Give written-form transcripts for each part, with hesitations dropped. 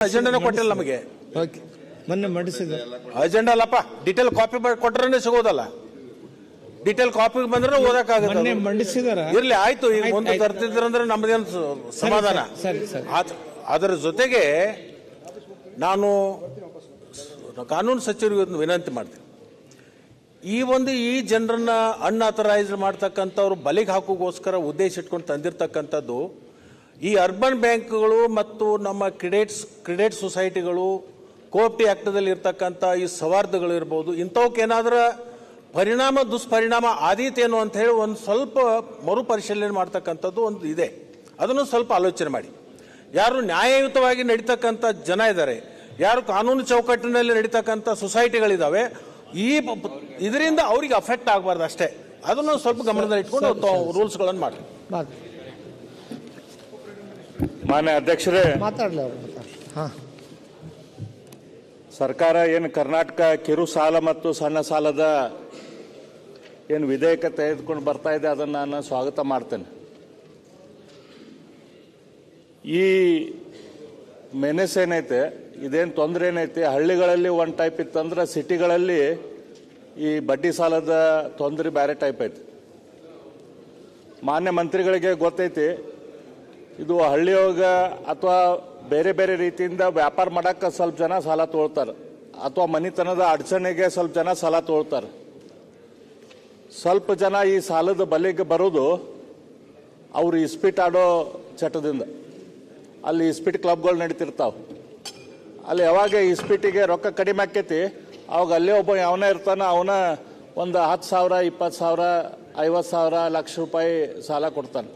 ಅಜೆಂಡಾನ ಕೊಟ್ಟಿಲ್ಲ ನಮಗೆ. ಮೊನ್ನೆ ಮಂಡಿಸಿದ ಅಜೆಂಡಾ ಅಲ್ಲಪ್ಪ, ಡೀಟೇಲ್ ಕಾಪಿ ಕೊಟ್ಟರೆ ಸಿಗೋದಲ್ಲ. ಡೀಟೇಲ್ ಕಾಪಿ ಬಂದ್ರೆ ಓದಕ್ಕಾಗುತ್ತೆ. ಮಂಡಿಸಿದಾರ ಇರ್ಲಿ, ಆಯ್ತು. ಈಗ ಮುಂದೆ ತರ್ತಿದ್ರಂದ್ರೆ ನಮ್ದೇನು ಸಮಾಧಾನ. ಅದರ ಜೊತೆಗೆ ನಾನು ಕಾನೂನು ಸಚಿವರಿಗೆ ವಿನಂತಿ ಮಾಡ್ತೀನಿ. ಈ ಜನರನ್ನ ಅನ್ಆಥರೈಸ್ಡ್ ಮಾಡ್ತಕ್ಕಂಥವ್ರು ಬಲಿಗೆ ಹಾಕೋಗೋಸ್ಕರ ಉದ್ದೇಶ ಇಟ್ಕೊಂಡು ತಂದಿರತಕ್ಕಂಥದ್ದು ಈ ಅರ್ಬನ್ ಬ್ಯಾಂಕ್ಗಳು ಮತ್ತು ನಮ್ಮ ಕ್ರೆಡಿಟ್ ಸೊಸೈಟಿಗಳು, ಕೋಆಪ್ಟಿ ಆಕ್ಟ್ದಲ್ಲಿ ಇರ್ತಕ್ಕಂಥ ಈ ಸವಾರ್ಧಗಳು ಇರ್ಬೋದು, ಇಂಥವಕ್ಕೇನಾದ್ರೂ ದುಷ್ಪರಿಣಾಮ ಆದೀತೇನು ಅಂತ ಹೇಳಿ ಒಂದು ಸ್ವಲ್ಪ ಮರುಪರಿಶೀಲನೆ ಮಾಡ್ತಕ್ಕಂಥದ್ದು ಒಂದು ಇದೆ. ಅದನ್ನು ಸ್ವಲ್ಪ ಆಲೋಚನೆ ಮಾಡಿ. ಯಾರು ನ್ಯಾಯಯುತವಾಗಿ ನಡೀತಕ್ಕಂಥ ಜನ ಇದ್ದಾರೆ, ಯಾರು ಕಾನೂನು ಚೌಕಟ್ಟಿನಲ್ಲಿ ನಡೀತಕ್ಕಂಥ ಸೊಸೈಟಿಗಳಿದ್ದಾವೆ, ಇದರಿಂದ ಅವ್ರಿಗೆ ಅಫೆಕ್ಟ್ ಆಗಬಾರ್ದು ಅಷ್ಟೇ. ಅದನ್ನು ಸ್ವಲ್ಪ ಗಮನದಲ್ಲಿ ಇಟ್ಕೊಂಡು ರೂಲ್ಸ್ಗಳನ್ನು ಮಾಡಿ. ಮಾನ್ಯ ಅಧ್ಯಕ್ಷರೇ, ಮಾತಾಡಲಿ. ಸರ್ಕಾರ ಏನು ಕರ್ನಾಟಕ ಕಿರು ಸಾಲ ಮತ್ತು ಸಣ್ಣ ಸಾಲದ ಏನು ವಿಧೇಯಕ ತೆಗೆದುಕೊಂಡು ಬರ್ತಾ ಇದೆ, ಅದನ್ನು ನಾನು ಸ್ವಾಗತ ಮಾಡ್ತೇನೆ. ಈ ಮೆನೆಸ್ ಏನೈತೆ, ಇದೇನು ತೊಂದರೆ ಏನೈತೆ, ಹಳ್ಳಿಗಳಲ್ಲಿ ಒಂದು ಟೈಪ್ ಇತ್ತಂದ್ರೆ ಸಿಟಿಗಳಲ್ಲಿ ಈ ಬಡ್ಡಿ ಸಾಲದ ತೊಂದರೆ ಬೇರೆ ಟೈಪ್ ಐತೆ. ಮಾನ್ಯ ಮಂತ್ರಿಗಳಿಗೆ ಗೊತ್ತೈತಿ, ಇದು ಹಳ್ಳಿಯೊಳಗ ಅಥವಾ ಬೇರೆ ಬೇರೆ ರೀತಿಯಿಂದ ವ್ಯಾಪಾರ ಮಾಡಕ್ಕೆ ಸ್ವಲ್ಪ ಜನ ಸಾಲ ತೊಗೊಳ್ತಾರೆ, ಅಥವಾ ಮನಿತನದ ಅಡಚಣೆಗೆ ಸ್ವಲ್ಪ ಜನ ಸಾಲ ತೊಗೊಳ್ತಾರೆ. ಸ್ವಲ್ಪ ಜನ ಈ ಸಾಲದ ಬಲೆಗೆ ಬರೋದು ಅವರು ಇಸ್ಪೀಟ್ ಆಡೋ ಚಟದಿಂದ. ಅಲ್ಲಿ ಇಸ್ಪೀಟ್ ಕ್ಲಬ್ಗಳು ನಡೀತಿರ್ತಾವೆ. ಅಲ್ಲಿ ಯಾವಾಗ ಇಸ್ಪೀಟಿಗೆ ರೊಕ್ಕ ಕಡಿಮೆ ಆಕೈತಿ, ಅವಾಗ ಅಲ್ಲೇ ಒಬ್ಬ ಯಾವನೇ ಇರ್ತಾನೆ, ಅವನ ಒಂದು 10,000, 20,000, 50,000, ಲಕ್ಷ ರೂಪಾಯಿ ಸಾಲ ಕೊಡ್ತಾನೆ.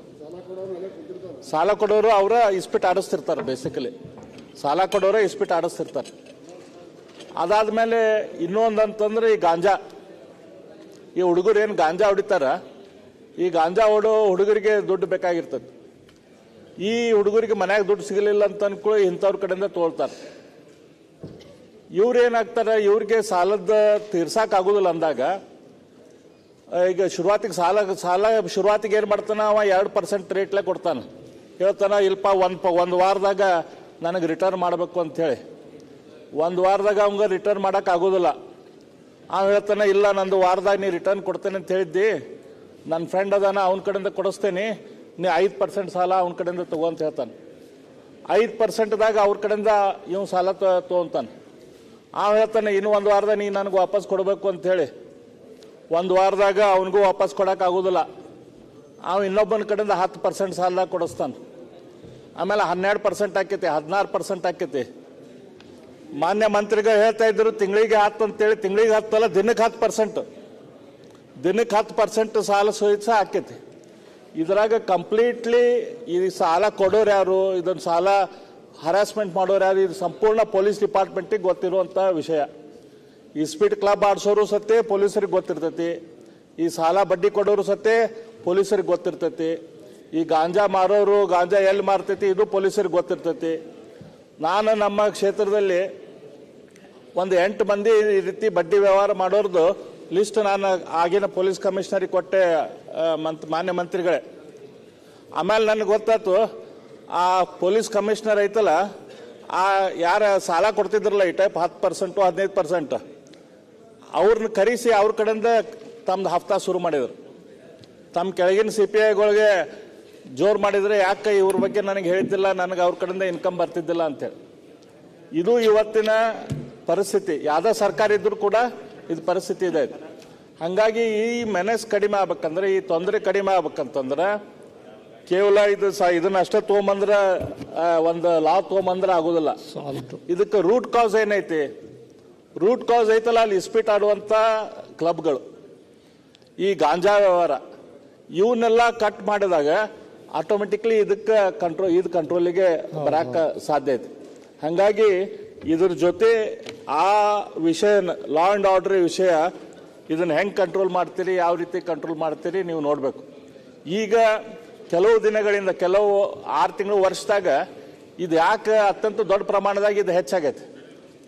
ಸಾಲ ಕೊಡೋರು ಅವರ ಇಸ್ಪೀಟ್ ಆಡಿಸ್ತಿರ್ತಾರೆ. ಬೇಸಿಕಲಿ ಸಾಲ ಕೊಡೋರೆ ಇಸ್ಪೀಟ್ ಆಡಿಸ್ತಿರ್ತಾರೆ. ಅದಾದ್ಮೇಲೆ ಇನ್ನೊಂದಂತಂದ್ರೆ ಈ ಗಾಂಜಾ. ಈ ಹುಡುಗರು ಏನು ಗಾಂಜಾ ಹೊಡಿತಾರ, ಈ ಗಾಂಜಾ ಹೊಡೋ ಹುಡುಗರಿಗೆ ದುಡ್ಡು ಬೇಕಾಗಿರ್ತದೆ. ಈ ಹುಡುಗರಿಗೆ ಮನ್ಯಾಗ ದುಡ್ಡು ಸಿಗಲಿಲ್ಲ ಅಂತ ಅನ್ಕೊಳ್ಳಿ, ಇಂಥವ್ರ ಕಡೆಯಿಂದ ತೋಳ್ತಾರೆ. ಇವ್ರು ಏನಾಗ್ತಾರೆ, ಇವ್ರಿಗೆ ಸಾಲದ ತೀರ್ಸಾಕಾಗೋದಿಲ್ಲ ಅಂದಾಗ, ಈಗ ಶುರುವಾತಿಗೆ ಸಾಲ ಶುರುವಾತಿಗೆ ಏನು ಮಾಡ್ತಾನೆ, ಅವ 2% ರೇಟ್ಲೆ ಕೊಡ್ತಾನೆ. ಹೇಳ್ತಾನೆ, ಇಲ್ಪ ಒಂದು ವಾರದಾಗ ನನಗೆ ರಿಟರ್ನ್ ಮಾಡಬೇಕು ಅಂಥೇಳಿ. ಒಂದು ವಾರದಾಗ ಅವಂಗೆ ರಿಟರ್ನ್ ಮಾಡೋಕೆ ಆಗೋದಿಲ್ಲ. ಅವ್ನು ಹೇಳ್ತಾನೆ, ಇಲ್ಲ ನಂದು ವಾರದಾಗ ನೀ ರಿಟರ್ನ್ ಕೊಡ್ತೇನೆ ಅಂತ ಹೇಳಿದ್ದಿ, ನನ್ನ ಫ್ರೆಂಡ್ ಅದಾನ, ಅವನ ಕಡೆಯಿಂದ ಕೊಡಿಸ್ತೇನೆ, ನೀ 5% ಸಾಲ ಅವನ ಕಡೆಯಿಂದ ತಗೋ ಅಂತ ಹೇಳ್ತಾನೆ. 5%ದಾಗ ಅವ್ರ ಕಡೆಯಿಂದ ಇವ್ ಸಾಲ ತೊಗೊಂತಾನೆ. ಅವ್ನು ಹೇಳ್ತಾನೆ, ಇನ್ನು ಒಂದು ವಾರದಾಗ ನೀ ನನಗೆ ವಾಪಸ್ ಕೊಡಬೇಕು ಅಂಥೇಳಿ. ಒಂದು ವಾರದಾಗ ಅವನಿಗೂ ವಾಪಸ್ ಕೊಡೋಕೆ ಆಗೋದಿಲ್ಲ. ಅವ ಇನ್ನೊಬ್ಬನ ಕಡೆಯಿಂದ 10% ಸಾಲದಾಗ ಕೊಡಿಸ್ತಾನೆ. ಆಮೇಲೆ 12% ಆಕೈತಿ, 16% ಆಕೈತಿ. ಮಾನ್ಯ ಮಂತ್ರಿಗಳು ಹೇಳ್ತಾ ಇದ್ರು ತಿಂಗಳಿಗೆ 10 ಅಂತೇಳಿ. ತಿಂಗಳಿಗೆ 10 ಅಲ್ಲ, ದಿನಕ್ಕೆ 10%. ದಿನಕ್ಕೆ 10% ಸಾಲ ಸಹಿತ ಆಕೈತಿ. ಇದ್ರಾಗ ಕಂಪ್ಲೀಟ್ಲಿ ಈ ಸಾಲ ಕೊಡೋರು ಯಾರು, ಇದನ್ನು ಸಾಲ ಹರಾಸ್ಮೆಂಟ್ ಮಾಡೋರು ಯಾರು, ಇದು ಸಂಪೂರ್ಣ ಪೊಲೀಸ್ ಡಿಪಾರ್ಟ್ಮೆಂಟಿಗೆ ಗೊತ್ತಿರುವಂಥ ವಿಷಯ. ಈ ಸ್ಪೀಡ್ ಕ್ಲಬ್ ಆಡಿಸೋರು ಸತ್ತೆ ಪೊಲೀಸರಿಗೆ ಗೊತ್ತಿರ್ತೈತಿ. ಈ ಸಾಲ ಬಡ್ಡಿ ಕೊಡೋರು ಸತ್ತೆ ಪೊಲೀಸರಿಗೆ ಗೊತ್ತಿರ್ತೈತಿ. ಈ ಗಾಂಜಾ ಮಾರೋರು ಗಾಂಜಾ ಎಲ್ಲಿ ಮಾರ್ತೈತಿ ಇದು ಪೊಲೀಸರಿಗೆ ಗೊತ್ತಿರ್ತೈತಿ. ನಾನು ನಮ್ಮ ಕ್ಷೇತ್ರದಲ್ಲಿ ಒಂದು 8 ಮಂದಿ ಈ ರೀತಿ ಬಡ್ಡಿ ವ್ಯವಹಾರ ಮಾಡೋರ್ದು ಲಿಸ್ಟ್ ನಾನು ಆಗಿನ ಪೊಲೀಸ್ ಕಮಿಷನರಿಗೆ ಕೊಟ್ಟೆ, ಮಾನ್ಯ ಮಂತ್ರಿಗಳೇ. ಆಮೇಲೆ ನನಗೆ ಗೊತ್ತಾಯ್ತು, ಆ ಪೊಲೀಸ್ ಕಮಿಷನರ್ ಐತಲ್ಲ, ಆ ಯಾರ ಸಾಲ ಕೊಡ್ತಿದ್ರಲ್ಲ ಈ ಟೈಪ್ 10%, 15%, ಅವ್ರನ್ನ ಕರೆಸಿ ಅವ್ರ ಕಡೆಯಿಂದ ತಮ್ಮದು ಹಫ್ತಾ ಶುರು ಮಾಡಿದರು. ತಮ್ಮ ಕೆಳಗಿನ CPIಗಳಿಗೆ ಜೋರು ಮಾಡಿದರೆ, ಯಾಕೆ ಇವ್ರ ಬಗ್ಗೆ ನನಗೆ ಹೇಳಿದ್ದಿಲ್ಲ, ನನಗೆ ಅವ್ರ ಕಡೆಯಿಂದ ಇನ್ಕಮ್ ಬರ್ತಿದ್ದಿಲ್ಲ ಅಂತೇಳಿ. ಇದು ಇವತ್ತಿನ ಪರಿಸ್ಥಿತಿ. ಯಾವುದೇ ಸರ್ಕಾರ ಇದ್ರೂ ಕೂಡ ಇದು ಪರಿಸ್ಥಿತಿ ಇದೆ. ಹಾಗಾಗಿ ಈ ಮೆನೆಸ್ ಕಡಿಮೆ ಆಗ್ಬೇಕಂದ್ರೆ, ಈ ತೊಂದರೆ ಕಡಿಮೆ ಆಗ್ಬೇಕಂತಂದ್ರೆ, ಕೇವಲ ಇದನ್ನ ಅಷ್ಟೇ ತೊಗೊಂಬಂದ್ರೆ, ಒಂದು ಲಾ ತೊಗೊಂಬಂದ್ರೆ ಆಗೋದಿಲ್ಲ. ಇದಕ್ಕೆ ರೂಟ್ ಕಾಸ್ ಏನೈತಿ? ರೂಟ್ ಕಾಸ್ ಐತಲ್ಲ, ಅಲ್ಲಿ ಇಸ್ಪೀಟ್ ಆಡುವಂಥ ಕ್ಲಬ್ಗಳು, ಈ ಗಾಂಜಾ ವ್ಯವಹಾರ, ಇವನ್ನೆಲ್ಲ ಕಟ್ ಮಾಡಿದಾಗ ಆಟೋಮೆಟಿಕ್ಲಿ ಇದಕ್ಕೆ ಕಂಟ್ರೋಲಿಗೆ ಬರಕ್ಕೆ ಸಾಧ್ಯ ಐತೆ. ಹಾಗಾಗಿ ಇದ್ರ ಜೊತೆ ಆ ವಿಷಯ, ಲಾ ಆ್ಯಂಡ್ ಆರ್ಡರ್ ವಿಷಯ, ಇದನ್ನು ಹೆಂಗೆ ಕಂಟ್ರೋಲ್ ಮಾಡ್ತೀರಿ, ಯಾವ ರೀತಿ ಕಂಟ್ರೋಲ್ ಮಾಡ್ತೀರಿ ನೀವು ನೋಡಬೇಕು. ಈಗ ಕೆಲವು ದಿನಗಳಿಂದ, ಕೆಲವು 6 ತಿಂಗಳು, ವರ್ಷದಾಗ ಇದು ಯಾಕೆ ಅತ್ಯಂತ ದೊಡ್ಡ ಪ್ರಮಾಣದಾಗ ಇದು ಹೆಚ್ಚಾಗೈತೆ.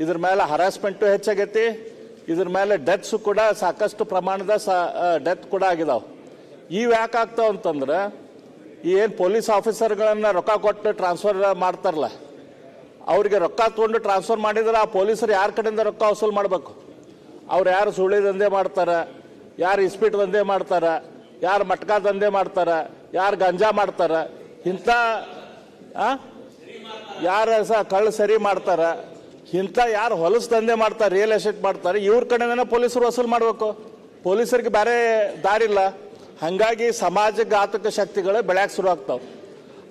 ಇದ್ರ ಮೇಲೆ ಹರಾಸ್ಮೆಂಟು ಹೆಚ್ಚಾಗೈತಿ. ಇದ್ರ ಮೇಲೆ ಡೆತ್ಸು ಕೂಡ ಸಾಕಷ್ಟು ಪ್ರಮಾಣದ ಡೆತ್ ಕೂಡ ಆಗಿದಾವೆ. ಇವು ಯಾಕೆ ಆಗ್ತಾವ ಅಂತಂದ್ರೆ, ಏನು ಪೊಲೀಸ್ ಆಫೀಸರ್ಗಳನ್ನು ರೊಕ್ಕ ಕೊಟ್ಟು ಟ್ರಾನ್ಸ್ಫರ್ ಮಾಡ್ತಾರಲ್ಲ, ಅವ್ರಿಗೆ ರೊಕ್ಕ ತೊಗೊಂಡು ಟ್ರಾನ್ಸ್ಫರ್ ಮಾಡಿದ್ರೆ ಆ ಪೊಲೀಸರು ಯಾರ ಕಡೆಯಿಂದ ರೊಕ್ಕ ವಸೂಲು ಮಾಡಬೇಕು? ಅವ್ರು ಯಾರು ಸುಳ್ಳಿ ದಂಧೆ ಮಾಡ್ತಾರೆ, ಯಾರು ಇಸ್ಪೀಟ್ ದಂಧೆ ಮಾಡ್ತಾರೆ, ಯಾರು ಮಟ್ಕಾ ದಂಧೆ ಮಾಡ್ತಾರೆ, ಯಾರು ಗಂಜಾ ಮಾಡ್ತಾರೆ, ಇಂಥ ಯಾರು ಕಳ್ಳ ಸರಿ ಮಾಡ್ತಾರೆ, ಇಂಥ ಯಾರು ಹೊಲಸು ದಂಧೆ ಮಾಡ್ತಾರೆ, ರಿಯಲ್ ಎಸ್ಟೇಟ್ ಮಾಡ್ತಾರೆ, ಇವ್ರ ಕಡೆನೇ ಪೊಲೀಸರು ವಸೂಲು ಮಾಡಬೇಕು. ಪೊಲೀಸರಿಗೆ ಬೇರೆ ದಾರಿಲ್ಲ. ಹಾಗಾಗಿ ಸಮಾಜಘಾತಕ ಶಕ್ತಿಗಳು ಬೆಳ್ಯಾಕೆ ಶುರು ಆಗ್ತಾವೆ.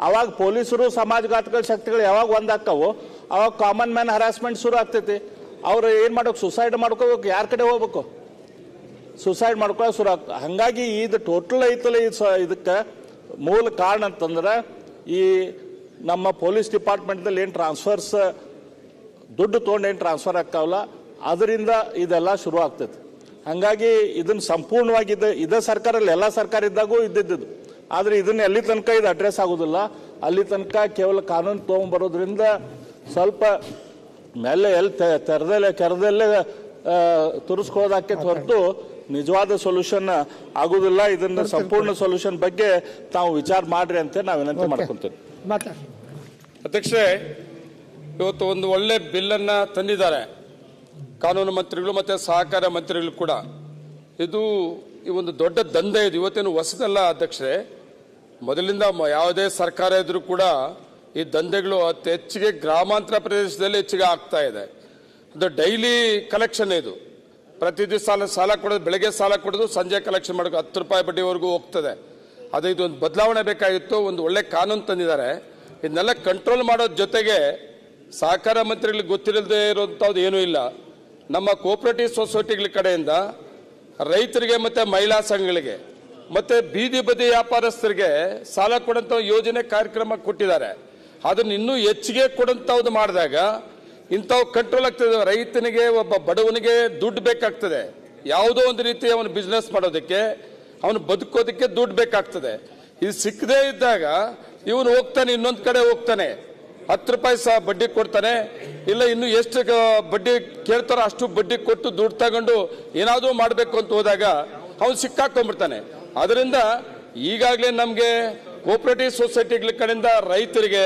ಅವಾಗ ಪೊಲೀಸರು ಸಮಾಜಘಾತಕ ಶಕ್ತಿಗಳು ಯಾವಾಗ ಒಂದಾಕ್ಕವು ಅವಾಗ ಕಾಮನ್ ಮ್ಯಾನ್ ಹರಾಸ್ಮೆಂಟ್ ಶುರು ಆಗ್ತೈತಿ. ಅವ್ರು ಏನು ಮಾಡ್ಬೇಕು? ಸುಸೈಡ್ ಮಾಡ್ಕೋಬೇಕು. ಯಾರ ಕಡೆ ಹೋಗ್ಬೇಕು? ಸುಸೈಡ್ ಮಾಡ್ಕೊಳ್ಳೋ ಶುರು ಆಗ್ತದೆ. ಹಾಗಾಗಿ ಇದು ಟೋಟಲ್ ಐತಲ್ಲ ಇದಕ್ಕೆ ಮೂಲ ಕಾರಣ ಅಂತಂದ್ರೆ ಈ ನಮ್ಮ ಪೊಲೀಸ್ ಡಿಪಾರ್ಟ್ಮೆಂಟ್ದಲ್ಲಿ ಏನು ಟ್ರಾನ್ಸ್ಫರ್ಸ್ ದುಡ್ಡು ತೊಗೊಂಡು ಏನು ಟ್ರಾನ್ಸ್ಫರ್ ಆಗ್ತಾವಲ್ಲ ಅದರಿಂದ ಇದೆಲ್ಲ ಶುರು ಆಗ್ತೈತೆ. ಹಾಗಾಗಿ ಇದನ್ನು ಸಂಪೂರ್ಣವಾಗಿ ಇದೇ ಸರ್ಕಾರಲ್ಲಿ ಎಲ್ಲ ಸರ್ಕಾರ ಇದ್ದಾಗೂ ಇದ್ದಿದ್ದು, ಆದರೆ ಇದನ್ನ ಎಲ್ಲಿ ತನಕ ಇದು ಅಡ್ರೆಸ್ ಆಗೋದಿಲ್ಲ, ಅಲ್ಲಿ ತನಕ ಕೇವಲ ಕಾನೂನು ತೊಗೊಂಬರೋದ್ರಿಂದ ಸ್ವಲ್ಪ ಮೇಲೆ ಎಲ್ಲಿ ಕೆರದಲ್ಲೇ ತುರಿಸ್ಕೊಳ್ಳೋದಾಕೆ ಹೊರತು ನಿಜವಾದ ಸೊಲ್ಯೂಷನ್ ಆಗುದಿಲ್ಲ. ಇದನ್ನ ಸಂಪೂರ್ಣ ಸೊಲ್ಯೂಷನ್ ಬಗ್ಗೆ ತಾವು ವಿಚಾರ ಮಾಡ್ರಿ ಅಂತ ನಾವು ವಿನಂತಿ ಮಾಡ್ಕೊಂತೀವಿ. ಅಧ್ಯಕ್ಷರೇ, ಇವತ್ತು ಒಂದು ಒಳ್ಳೆ ಬಿಲ್ಲನ್ನ ತಂದಿದ್ದಾರೆ ಕಾನೂನು ಮಂತ್ರಿಗಳು ಮತ್ತೆ ಸಹಕಾರ ಮಂತ್ರಿಗಳು ಕೂಡ. ಇದು ಈ ಒಂದು ದೊಡ್ಡ ದಂಧೆ ಇದು, ಇವತ್ತೇನು ಹೊಸದಲ್ಲ ಅಧ್ಯಕ್ಷರೇ. ಮೊದಲಿಂದ ಯಾವುದೇ ಸರ್ಕಾರ ಇದ್ರೂ ಕೂಡ ಈ ದಂಧೆಗಳು ಅತಿ ಹೆಚ್ಚಿಗೆ ಗ್ರಾಮಾಂತರ ಪ್ರದೇಶದಲ್ಲಿ ಹೆಚ್ಚಿಗೆ ಆಗ್ತಾ ಇದೆ. ಅದು ಡೈಲಿ ಕಲೆಕ್ಷನ್ ಇದು. ಪ್ರತಿ ದಿವಸ ಸಾಲ ಕೊಡೋದು, ಬೆಳಗ್ಗೆ ಸಾಲ ಕೊಡೋದು, ಸಂಜೆ ಕಲೆಕ್ಷನ್ ಮಾಡೋದು, 10 ರೂಪಾಯಿ ಬಡ್ಡಿವರೆಗೂ ಹೋಗ್ತದೆ. ಅದು ಇದೊಂದು ಬದಲಾವಣೆ ಬೇಕಾಗಿತ್ತು. ಒಂದು ಒಳ್ಳೆ ಕಾನೂನು ತಂದಿದ್ದಾರೆ. ಇದನ್ನೆಲ್ಲ ಕಂಟ್ರೋಲ್ ಮಾಡೋದ್ರ ಜೊತೆಗೆ ಸಹಕಾರ ಮಂತ್ರಿಗಳಿಗೆ ಗೊತ್ತಿರದೇ ಇರುವಂಥದ್ದು ಏನೂ ಇಲ್ಲ. ನಮ್ಮ ಕೋಆಪರೇಟಿವ್ ಸೊಸೈಟಿಗಳ ಕಡೆಯಿಂದ ರೈತರಿಗೆ ಮತ್ತು ಮಹಿಳಾ ಸಂಘಗಳಿಗೆ ಮತ್ತು ಬೀದಿ ಬದಿ ವ್ಯಾಪಾರಸ್ಥರಿಗೆ ಸಾಲ ಕೊಡೋಂಥ ಯೋಜನೆ ಕಾರ್ಯಕ್ರಮ ಕೊಟ್ಟಿದ್ದಾರೆ. ಅದನ್ನು ಇನ್ನೂ ಹೆಚ್ಚಿಗೆ ಕೊಡೋಂಥದ್ದು ಮಾಡಿದಾಗ ಇಂಥವು ಕಂಟ್ರೋಲ್ ಆಗ್ತದೆ. ರೈತನಿಗೆ, ಒಬ್ಬ ಬಡವನಿಗೆ ದುಡ್ಡು ಬೇಕಾಗ್ತದೆ. ಯಾವುದೋ ಒಂದು ರೀತಿ ಅವನು ಬಿಸ್ನೆಸ್ ಮಾಡೋದಕ್ಕೆ, ಅವನು ಬದುಕೋದಕ್ಕೆ ದುಡ್ಡು ಬೇಕಾಗ್ತದೆ. ಇದು ಸಿಕ್ಕದೇ ಇದ್ದಾಗ ಇವನು ಹೋಗ್ತಾನೆ, ಇನ್ನೊಂದು ಕಡೆ ಹೋಗ್ತಾನೆ, 10 ರೂಪಾಯಿ ಸಹ ಬಡ್ಡಿ ಕೊಡ್ತಾನೆ, ಇಲ್ಲ ಇನ್ನು ಎಷ್ಟು ಬಡ್ಡಿ ಕೇಳ್ತಾರೋ ಅಷ್ಟು ಬಡ್ಡಿ ಕೊಟ್ಟು ದುಡ್ಡು ತಗೊಂಡು ಏನಾದರೂ ಮಾಡಬೇಕು ಅಂತ ಹೋದಾಗ ಅವನು ಸಿಕ್ಕಾಕೊಂಡ್ಬಿಡ್ತಾನೆ. ಅದರಿಂದ ಈಗಾಗಲೇ ನಮಗೆ ಕೋಆಪರೇಟಿವ್ ಸೊಸೈಟಿಗಳ ಕಡೆಯಿಂದ ರೈತರಿಗೆ,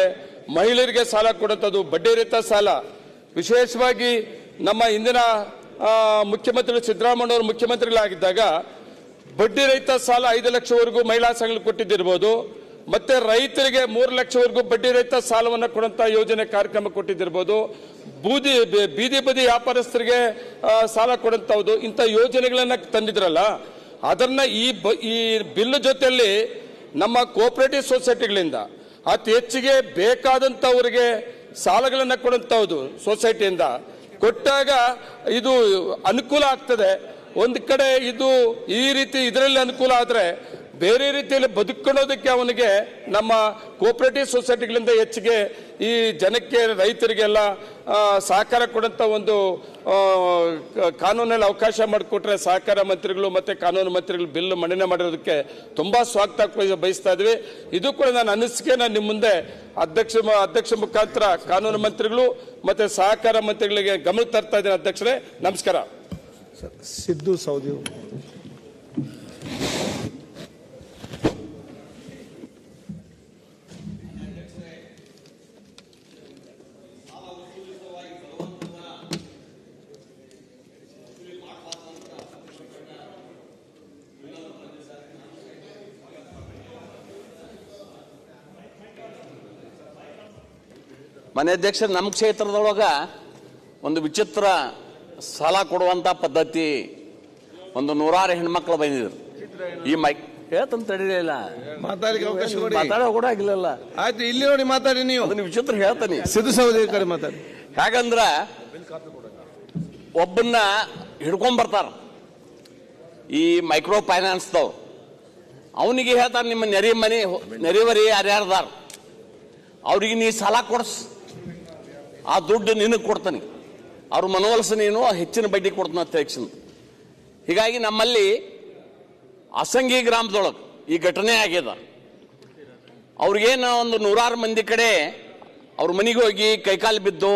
ಮಹಿಳೆಯರಿಗೆ ಸಾಲ ಕೊಡುವಂಥದ್ದು ಬಡ್ಡಿ ರಹಿತ ಸಾಲ. ವಿಶೇಷವಾಗಿ ನಮ್ಮ ಇಂದಿನ ಮುಖ್ಯಮಂತ್ರಿಗಳು ಸಿದ್ದರಾಮಯ್ಯವರು ಮುಖ್ಯಮಂತ್ರಿಗಳಾಗಿದ್ದಾಗ ಬಡ್ಡಿ ರಹಿತ ಸಾಲ 5 ಲಕ್ಷವರೆಗೂ ಮಹಿಳಾ ಸಂಘಗಳು ಕೊಟ್ಟಿದ್ದಿರ್ಬೋದು. ಮತ್ತೆ ರೈತರಿಗೆ 3 ಲಕ್ಷವರೆಗೂ ಬಡ್ಡಿ ರಹಿತ ಸಾಲವನ್ನು ಕೊಡುವಂತ ಯೋಜನೆ ಕಾರ್ಯಕ್ರಮ ಕೊಟ್ಟಿದ್ದಿರ್ಬೋದು. ಬೀದಿ ಬದಿ ವ್ಯಾಪಾರಸ್ಥರಿಗೆ ಸಾಲ ಕೊಡುವಂತದ್ದು, ಇಂಥ ಯೋಜನೆಗಳನ್ನ ತಂದಿದ್ರಲ್ಲ, ಅದನ್ನ ಈ ಬಿಲ್ ಜೊತೆಯಲ್ಲಿ ನಮ್ಮ ಕೋಆಪರೇಟಿವ್ ಸೊಸೈಟಿಗಳಿಂದ ಅತಿ ಹೆಚ್ಚಿಗೆ ಬೇಕಾದಂತವರಿಗೆ ಸಾಲಗಳನ್ನು ಕೊಡುವಂತದ್ದು ಸೊಸೈಟಿಯಿಂದ ಕೊಟ್ಟಾಗ ಇದು ಅನುಕೂಲ ಆಗ್ತದೆ. ಒಂದು ಕಡೆ ಇದು ಈ ರೀತಿ ಇದರಲ್ಲಿ ಅನುಕೂಲ ಆದರೆ ಬೇರೆ ರೀತಿಯಲ್ಲಿ ಬದುಕೊಳ್ಳೋದಕ್ಕೆ ಅವನಿಗೆ ನಮ್ಮ ಕೋಆಪರೇಟಿವ್ ಸೊಸೈಟಿಗಳಿಂದ ಹೆಚ್ಚಿಗೆ ಈ ಜನಕ್ಕೆ, ರೈತರಿಗೆಲ್ಲ ಸಹಕಾರ ಕೊಡುವಂಥ ಒಂದು ಕಾನೂನಲ್ಲಿ ಅವಕಾಶ ಮಾಡಿಕೊಟ್ರೆ ಸಹಕಾರ ಮಂತ್ರಿಗಳು ಮತ್ತು ಕಾನೂನು ಮಂತ್ರಿಗಳು ಬಿಲ್ ಮಂಡನೆ ಮಾಡಿರೋದಕ್ಕೆ ತುಂಬ ಸ್ವಾಗತ ಬಯಸ್ತಾ ಇದ್ವಿ. ಇದು ಕೂಡ ನನ್ನ ಅನಿಸಿಕೆ ನಿಮ್ಮ ಮುಂದೆ ಅಧ್ಯಕ್ಷ ಮುಖಾಂತರ ಕಾನೂನು ಮಂತ್ರಿಗಳು ಮತ್ತು ಸಹಕಾರ ಮಂತ್ರಿಗಳಿಗೆ ಗಮನ ತರ್ತಾ ಇದ್ದೀನಿ. ಅಧ್ಯಕ್ಷರೇ, ನಮಸ್ಕಾರ. ಸಿದ್ದು ಸೌದಿ. ಮನೆ ಅಧ್ಯಕ್ಷರು, ನಮ್ಮ ಕ್ಷೇತ್ರದೊಳಗ ಒಂದು ವಿಚಿತ್ರ ಸಾಲ ಕೊಡುವಂತ ಪದ್ಧತಿ, ಒಂದು 100 ಹೆಣ್ಮಕ್ಳು ಬಂದಿದ್ರು. ಈ ಮೈಕ್ ಹೇಳ್ತಂತ ತಡೀಲಿಲ್ಲ, ಮಾತಾಡೋ ಕೂಡ ಆಗಿಲ್ಲ. ಆಯ್ತು, ಇಲ್ಲಿ ನೋಡಿ ಮಾತಾಡಿ ನೀವು. ಅದನ್ನ ವಿಚಿತ್ರ ಹೇಳ್ತಾನೆ. ಸಿದ್ದು ಸೌದಿ ಕಡೆ ಮಾತಾಡಿ. ಹೇಗಂದ್ರ ಒಬ್ಬನ್ನ ಹಿಡ್ಕೊಂಡ್ಬರ್ತಾರ ಈ ಮೈಕ್ರೋ ಫೈನಾನ್ಸ್ದವ್ರು. ಅವನಿಗೆ ಹೇಳ್ತಾರೆ, ನಿಮ್ಮ ನೆರೆವರಿ ಯಾರ್ಯಾರ್ದಾರ ಅವ್ರಿಗೆ ನೀ ಸಾಲ ಕೊಡ್ಸ್, ಆ ದುಡ್ಡು ನಿನಗೆ ಕೊಡ್ತಾನೆ, ಅವ್ರ ಮನವೊಲಿಸಿ ನೀನು ಹೆಚ್ಚಿನ ಬಡ್ಡಿ ಕೊಡ್ತಾನ ಅಧ್ಯಕ್ಷನ್. ಹೀಗಾಗಿ ನಮ್ಮಲ್ಲಿ ಅಸಂಗಿ ಗ್ರಾಮದೊಳಗೆ ಈ ಘಟನೆ ಆಗ್ಯದ. ಅವ್ರಿಗೇನು ಒಂದು 100 ಮಂದಿ ಕಡೆ ಅವ್ರ ಮನೆಗೆ ಹೋಗಿ ಕೈಕಾಲು ಬಿದ್ದು,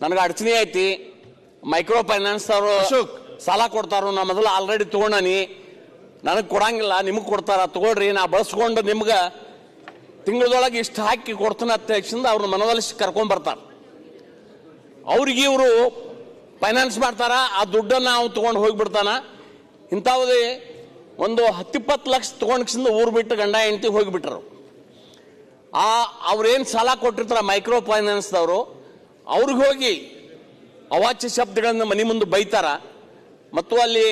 ನನಗೆ ಅಡಚಣೆ ಐತಿ, ಮೈಕ್ರೋ ಫೈನಾನ್ಸ್ ಅವರು ಸಾಲ ಕೊಡ್ತಾರೋ, ನಾ ಮೊದಲು ಆಲ್ರೆಡಿ ತಗೊಂಡನಿ, ನನಗೆ ಕೊಡಂಗಿಲ್ಲ, ನಿಮಗೆ ಕೊಡ್ತಾರ, ತಗೊಳ್ರಿ, ನಾ ಬಳಸ್ಕೊಂಡು ನಿಮ್ಗೆ ತಿಂಗಳದೊಳಗೆ ಇಷ್ಟು ಹಾಕಿ ಕೊಡ್ತಾನೆ ಅಧ್ಯಕ್ಷದಿಂದ ಅವ್ರನ್ನ ಮನವೊಲಿಸಿ ಕರ್ಕೊಂಡ್ಬರ್ತಾರೆ. ಅವ್ರಿಗೆ ಇವರು ಫೈನಾನ್ಸ್ ಮಾಡ್ತಾರ, ಆ ದುಡ್ಡನ್ನು ಅವ್ನು ತೊಗೊಂಡು ಹೋಗಿಬಿಡ್ತಾನ. ಇಂಥವುದೇ ಒಂದು 10-20 ಲಕ್ಷ ತೊಗೊಂಡ್ಕಿಂದ ಊರು ಬಿಟ್ಟು ಗಂಡ ಹೆಂಡತಿ ಹೋಗಿಬಿಟ್ರು. ಅವ್ರೇನು ಸಾಲ ಕೊಟ್ಟಿರ್ತಾರ ಮೈಕ್ರೋ ಫೈನಾನ್ಸ್ದವರು, ಅವ್ರಿಗೆ ಹೋಗಿ ಅವಾಚ್ಯ ಶಬ್ದಗಳನ್ನು ಮನೆ ಮುಂದೆ ಬೈತಾರ ಮತ್ತು ಅಲ್ಲಿ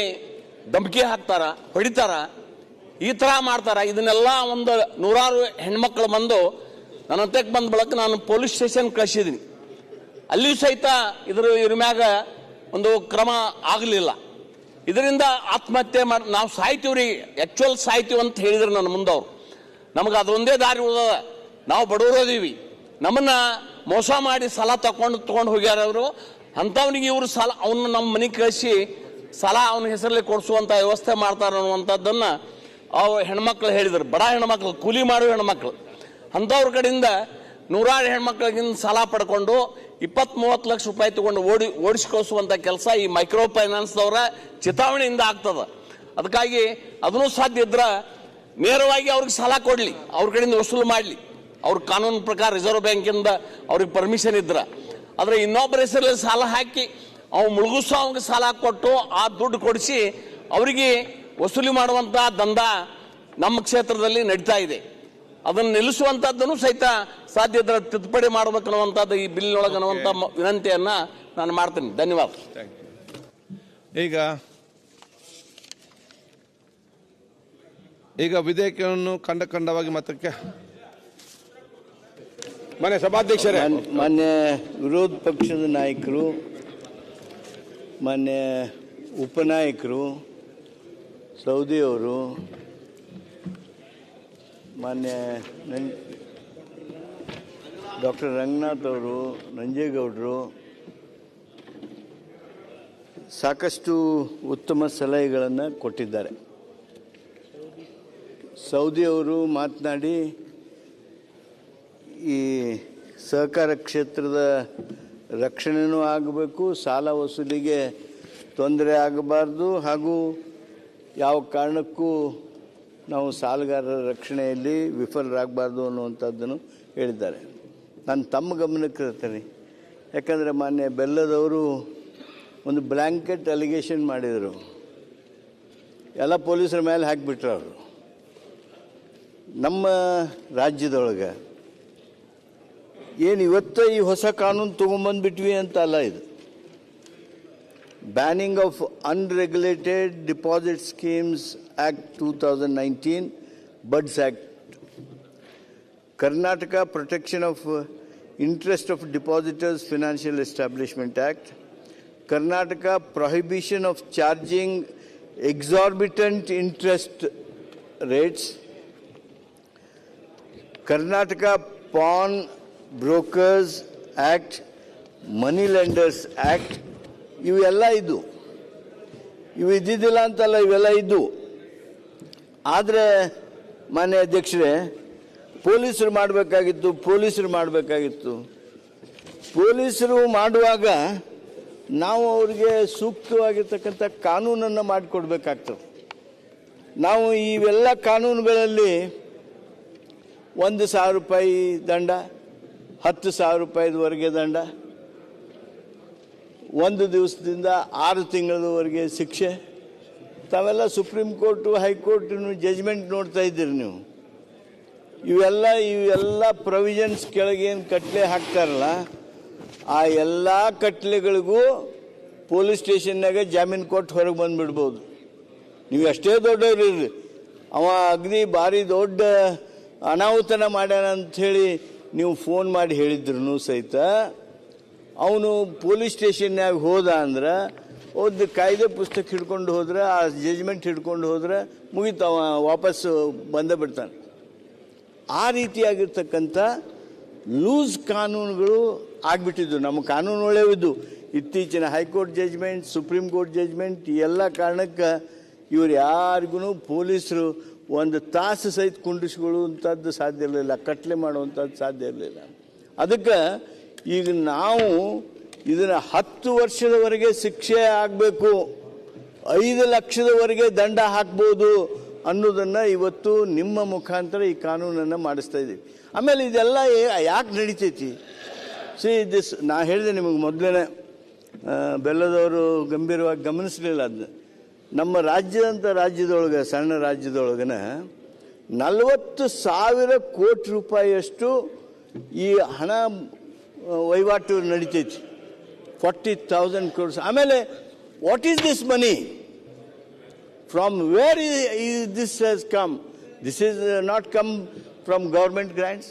ಧಮಕಿ ಹಾಕ್ತಾರ, ಹೊಡಿತಾರ, ಈ ಥರ ಮಾಡ್ತಾರ. ಇದನ್ನೆಲ್ಲ ಒಂದು 100 ಹೆಣ್ಮಕ್ಳು ಬಂದು ನನ್ನ ಹತ್ತಕ್ಕೆ ಬಂದ ಬಳಕ ನಾನು ಪೊಲೀಸ್ ಸ್ಟೇಷನ್ ಕಳಿಸಿದ್ದೀನಿ. ಅಲ್ಲಿಯೂ ಸಹಿತ ಇದ್ರ ಮ್ಯಾಗ ಒಂದು ಕ್ರಮ ಆಗಲಿಲ್ಲ. ಇದರಿಂದ ಆತ್ಮಹತ್ಯೆ ಮಾಡಿ ನಾವು ಸಾಯ್ತೀವ್ರಿ, ಆ್ಯಕ್ಚುಯಲ್ ಸಾಯ್ತೀವಿ ಅಂತ ಹೇಳಿದ್ರು ನನ್ನ ಮುಂದವ್ರು. ನಮಗೆ ಅದೊಂದೇ ದಾರಿ ಉಳಿದ, ನಾವು ಬಡವರೋದೀವಿ, ನಮ್ಮನ್ನು ಮೋಸ ಮಾಡಿ ಸಾಲ ತಗೊಂಡು ಹೋಗ್ಯಾರ ಅವರು. ಅಂಥವ್ನಿಗೆ ಇವರು ಸಾಲ ಅವನ್ನ ನಮ್ಮ ಮನೆಗೆ ಕಳಿಸಿ ಸಾಲ ಅವನ ಹೆಸರಲ್ಲಿ ಕೊಡಿಸುವಂಥ ವ್ಯವಸ್ಥೆ ಮಾಡ್ತಾರೆ ಅನ್ನುವಂಥದ್ದನ್ನು ಅವ್ರು ಹೆಣ್ಮಕ್ಳು ಹೇಳಿದರು. ಬಡ ಹೆಣ್ಮಕ್ಳು, ಕೂಲಿ ಮಾಡುವ ಹೆಣ್ಮಕ್ಳು, ಅಂಥವ್ರ ಕಡೆಯಿಂದ 100 ಹೆಣ್ಮಕ್ಳಿಗಿಂದ ಸಾಲ ಪಡ್ಕೊಂಡು 20-30 ಲಕ್ಷ ರೂಪಾಯಿ ತಗೊಂಡು ಓಡಿಸ್ಕೊಳಿಸುವಂಥ ಕೆಲಸ ಈ ಮೈಕ್ರೋ ಫೈನಾನ್ಸ್ದವರ ಚಿತಾವಣೆಯಿಂದ ಆಗ್ತದೆ. ಅದಕ್ಕಾಗಿ ಅದನ್ನೂ ಸಾಧ್ಯ ಇದ್ರೆ ನೇರವಾಗಿ ಅವ್ರಿಗೆ ಸಾಲ ಕೊಡಲಿ, ಅವ್ರ ಕಡೆಯಿಂದ ವಸೂಲು ಮಾಡಲಿ. ಅವ್ರ ಕಾನೂನು ಪ್ರಕಾರ ರಿಸರ್ವ್ ಬ್ಯಾಂಕಿಂದ ಅವ್ರಿಗೆ ಪರ್ಮಿಷನ್ ಇದ್ರೆ. ಆದರೆ ಇನ್ನೊಬ್ಬರ ಹೆಸರಲ್ಲಿ ಸಾಲ ಹಾಕಿ ಅವ್ನು ಮುಳುಗಿಸೋ ಅವ್ನಿಗೆ ಸಾಲ ಕೊಟ್ಟು ಆ ದುಡ್ಡು ಕೊಡಿಸಿ ಅವರಿಗೆ ವಸೂಲಿ ಮಾಡುವಂಥ ದಂಧ ನಮ್ಮ ಕ್ಷೇತ್ರದಲ್ಲಿ ನಡೀತಾ ಇದೆ. ಅದನ್ನು ನಿಲ್ಲಿಸುವಂಥದ್ದನ್ನು ಸಹಿತ ಸಾಧ್ಯ ಇದ್ರೆ ತಿದ್ದುಪಡಿ ಮಾಡಬೇಕನ್ನುವಂಥದ್ದು ಈ ಬಿಲ್ನೊಳಗೆ ಅನ್ನುವಂಥ ವಿನಂತಿಯನ್ನು ನಾನು ಮಾಡ್ತೀನಿ. ಧನ್ಯವಾದ. ಈಗ ವಿಧೇಯಕವನ್ನು ಖಂಡವಾಗಿ ಮತಕ್ಕೆ ಮನೆ ಸಭಾಧ್ಯಕ್ಷರೇ, ಮಾನ್ಯ ವಿರೋಧ ಪಕ್ಷದ ನಾಯಕರು, ಮಾನ್ಯ ಉಪನಾಯಕರು, ಸೌದಿಯವರು, ಮಾನ್ಯ ಡಾಕ್ಟರ್ ರಂಗನಾಥ್ ಅವರು, ನಂಜೇಗೌಡರು ಸಾಕಷ್ಟು ಉತ್ತಮ ಸಲಹೆಗಳನ್ನು ಕೊಟ್ಟಿದ್ದಾರೆ. ಸೌದಿಯವರು ಮಾತನಾಡಿ ಈ ಸಹಕಾರ ಕ್ಷೇತ್ರದ ರಕ್ಷಣೆಯೂ ಆಗಬೇಕು, ಸಾಲ ವಸೂಲಿಗೆ ತೊಂದರೆ ಆಗಬಾರ್ದು, ಹಾಗೂ ಯಾವ ಕಾರಣಕ್ಕೂ ನಾವು ಸಾಲಗಾರರ ರಕ್ಷಣೆಯಲ್ಲಿ ವಿಫಲರಾಗಬಾರ್ದು ಅನ್ನುವಂಥದ್ದನ್ನು ಹೇಳಿದ್ದಾರೆ. ನಾನು ತಮ್ಮ ಗಮನಕ್ಕೆ ತರ್ತೀನಿ. ಯಾಕಂದರೆ ಮಾನ್ಯ ಬೆಲ್ಲದವರು ಒಂದು ಬ್ಲ್ಯಾಂಕೆಟ್ ಅಲಿಗೇಷನ್ ಮಾಡಿದರು, ಎಲ್ಲ ಪೊಲೀಸರ ಮೇಲೆ ಹಾಕಿಬಿಟ್ರು ಅವರು. ನಮ್ಮ ರಾಜ್ಯದೊಳಗೆ ಏನು ಇವತ್ತು ಈ ಹೊಸ ಕಾನೂನು ತೊಗೊಂಬಂದ್ಬಿಟ್ವಿ ಅಂತ ಅಲ್ಲ, ಇದು banning of unregulated deposit schemes act 2019, BUDS act, Karnataka protection of interest of depositors financial establishment act, Karnataka prohibition of charging exorbitant interest rates, Karnataka pawn brokers act, money lenders act, ಇವೆಲ್ಲ ಇವು ಇದ್ದಿದ್ದಿಲ್ಲ ಅಂತಲ್ಲ, ಇವೆಲ್ಲ ಇದ್ದು. ಆದರೆ ಮಾನ್ಯ ಅಧ್ಯಕ್ಷರೇ, ಪೊಲೀಸರು ಮಾಡಬೇಕಾಗಿತ್ತು. ಪೊಲೀಸರು ಮಾಡುವಾಗ ನಾವು ಅವ್ರಿಗೆ ಸೂಕ್ತವಾಗಿರ್ತಕ್ಕಂಥ ಕಾನೂನನ್ನು ಮಾಡಿಕೊಡ್ಬೇಕಾಗ್ತದೆ. ನಾವು ಇವೆಲ್ಲ ಕಾನೂನುಗಳಲ್ಲಿ 1,000 ರೂಪಾಯಿ ದಂಡ, 10,000 ರೂಪಾಯಿವರೆಗೆ ದಂಡ, 1 ದಿವಸದಿಂದ 6 ತಿಂಗಳವರೆಗೆ ಶಿಕ್ಷೆ, ತಾವೆಲ್ಲ ಸುಪ್ರೀಂ ಕೋರ್ಟು ಹೈಕೋರ್ಟಿನ ಜಜ್ಮೆಂಟ್ ನೋಡ್ತಾ ಇದ್ದೀರಿ ನೀವು. ಇವೆಲ್ಲ ಪ್ರೊವಿಷನ್ಸ್ ಕೆಳಗೆ ಏನು ಕಟ್ಲೆ ಹಾಕ್ತಾರಲ್ಲ, ಆ ಎಲ್ಲ ಕಟ್ಲೆಗಳಿಗೂ ಪೊಲೀಸ್ ಸ್ಟೇಷನ್ನಾಗ ಜಾಮೀನು ಕೊಟ್ಟು ಹೊರಗೆ ಬಂದುಬಿಡ್ಬೋದು. ನೀವು ಎಷ್ಟೇ ದೊಡ್ಡವ್ರು ಇರ್ರಿ, ಅವ ಅಗದಿ ಭಾರಿ ದೊಡ್ಡ ಅನಾಹುತನ ಮಾಡ್ಯಾನ ಅಂಥೇಳಿ ನೀವು ಫೋನ್ ಮಾಡಿ ಹೇಳಿದ್ರು ಸಹಿತ ಅವನು ಪೊಲೀಸ್ ಸ್ಟೇಷನ್ನಾಗ ಹೋದ ಅಂದ್ರೆ ಒಂದು ಕಾಯ್ದೆ ಪುಸ್ತಕ ಹಿಡ್ಕೊಂಡು ಹೋದ್ರೆ, ಆ ಜಜ್ಮೆಂಟ್ ಹಿಡ್ಕೊಂಡು ಹೋದ್ರೆ ಮುಗೀತು, ಅವ ವಾಪಸ್ಸು ಬಂದೇ ಬಿಡ್ತಾನೆ. ಆ ರೀತಿಯಾಗಿರ್ತಕ್ಕಂಥ ಲೂಸ್ ಕಾನೂನುಗಳು ಆಗಿಬಿಟ್ಟಿದ್ದು. ನಮ್ಮ ಕಾನೂನು ಒಳ್ಳೆಯವಿದ್ದು. ಇತ್ತೀಚಿನ high court judgement, supreme court judgement, ಈ ಎಲ್ಲ ಕಾರಣಕ್ಕೆ ಇವ್ರು ಯಾರಿಗೂ ಪೊಲೀಸರು 1 ತಾಸು ಸಹಿತ ಕುಂಡಿಸ್ಕೊಳ್ಳುವಂಥದ್ದು ಸಾಧ್ಯ ಇರಲಿಲ್ಲ, ಕಟ್ಲೆ ಮಾಡುವಂಥದ್ದು ಸಾಧ್ಯ ಇರಲಿಲ್ಲ. ಅದಕ್ಕೆ ಈಗ ನಾವು ಇದನ್ನು 10 ವರ್ಷದವರೆಗೆ ಶಿಕ್ಷೆ ಆಗಬೇಕು, 5 ಲಕ್ಷದವರೆಗೆ ದಂಡ ಹಾಕ್ಬೋದು ಅನ್ನೋದನ್ನು ಇವತ್ತು ನಿಮ್ಮ ಮುಖಾಂತರ ಈ ಕಾನೂನನ್ನು ಮಾಡಿಸ್ತಾ ಇದ್ದೀವಿ. ಆಮೇಲೆ ಇದೆಲ್ಲ ಯಾಕೆ ನಡೀತೈತಿ? ದಿಸ್ ನಾ ಹೇಳಿದೆ ನಿಮಗೆ ಮೊದಲೇ, ಬೆಲ್ಲದವರು ಗಂಭೀರವಾಗಿ ಗಮನಿಸಲಿಲ್ಲ ಅದನ್ನ. ನಮ್ಮ ರಾಜ್ಯದೊಳಗೆ ಸಣ್ಣ ರಾಜ್ಯದೊಳಗನ 40,000 ಕೋಟಿ ರೂಪಾಯಿಯಷ್ಟು ಈ ಹಣ ವಹಿವಾಟು ನಡೀತೈತಿ. 40,000 crores. ಆಮೇಲೆ what is this money? From where this has come? This is not come from government grants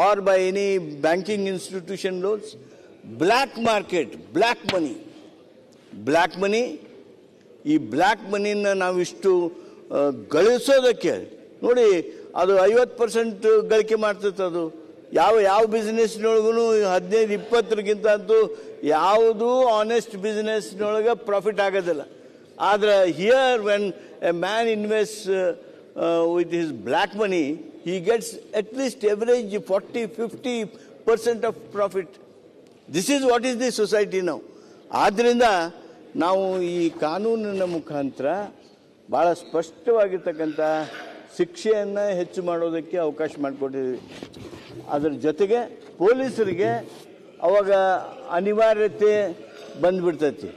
or by any banking institution loans. Black market, black money. ಈ ಬ್ಲ್ಯಾಕ್ ಮನಿನ ನಾವಿಷ್ಟು ಗಳಿಸೋದಕ್ಕೆ ನೋಡಿ, ಅದು 50% ಗಳಿಕೆ ಮಾಡ್ತೈತೆ. ಅದು ಯಾವ ಬಿಸ್ನೆಸ್ನೊಳಗೂ 15-20 ಅಂತೂ ಯಾವುದೂ ಆನೆಸ್ಟ್ ಬಿಸ್ನೆಸ್ನೊಳಗೆ ಪ್ರಾಫಿಟ್ ಆಗೋದಿಲ್ಲ. ಆದರೆ here when A man invest with his black money, he gets at least average 40-50% of profit. This is what is the society now. ಆದ್ದರಿಂದ ನಾವು ಈ ಕಾನೂನಿನ ಮುಖಾಂತರ ಭಾಳ ಸ್ಪಷ್ಟವಾಗಿರ್ತಕ್ಕಂಥ ಶಿಕ್ಷೆಯನ್ನು ಹೆಚ್ಚು ಮಾಡೋದಕ್ಕೆ ಅವಕಾಶ ಮಾಡಿಕೊಟ್ಟಿದ್ದೀವಿ. ಅದರ ಜೊತೆಗೆ ಪೊಲೀಸರಿಗೆ ಅವಾಗ ಅನಿವಾರ್ಯತೆ ಬಂದುಬಿಡ್ತೈತಿ.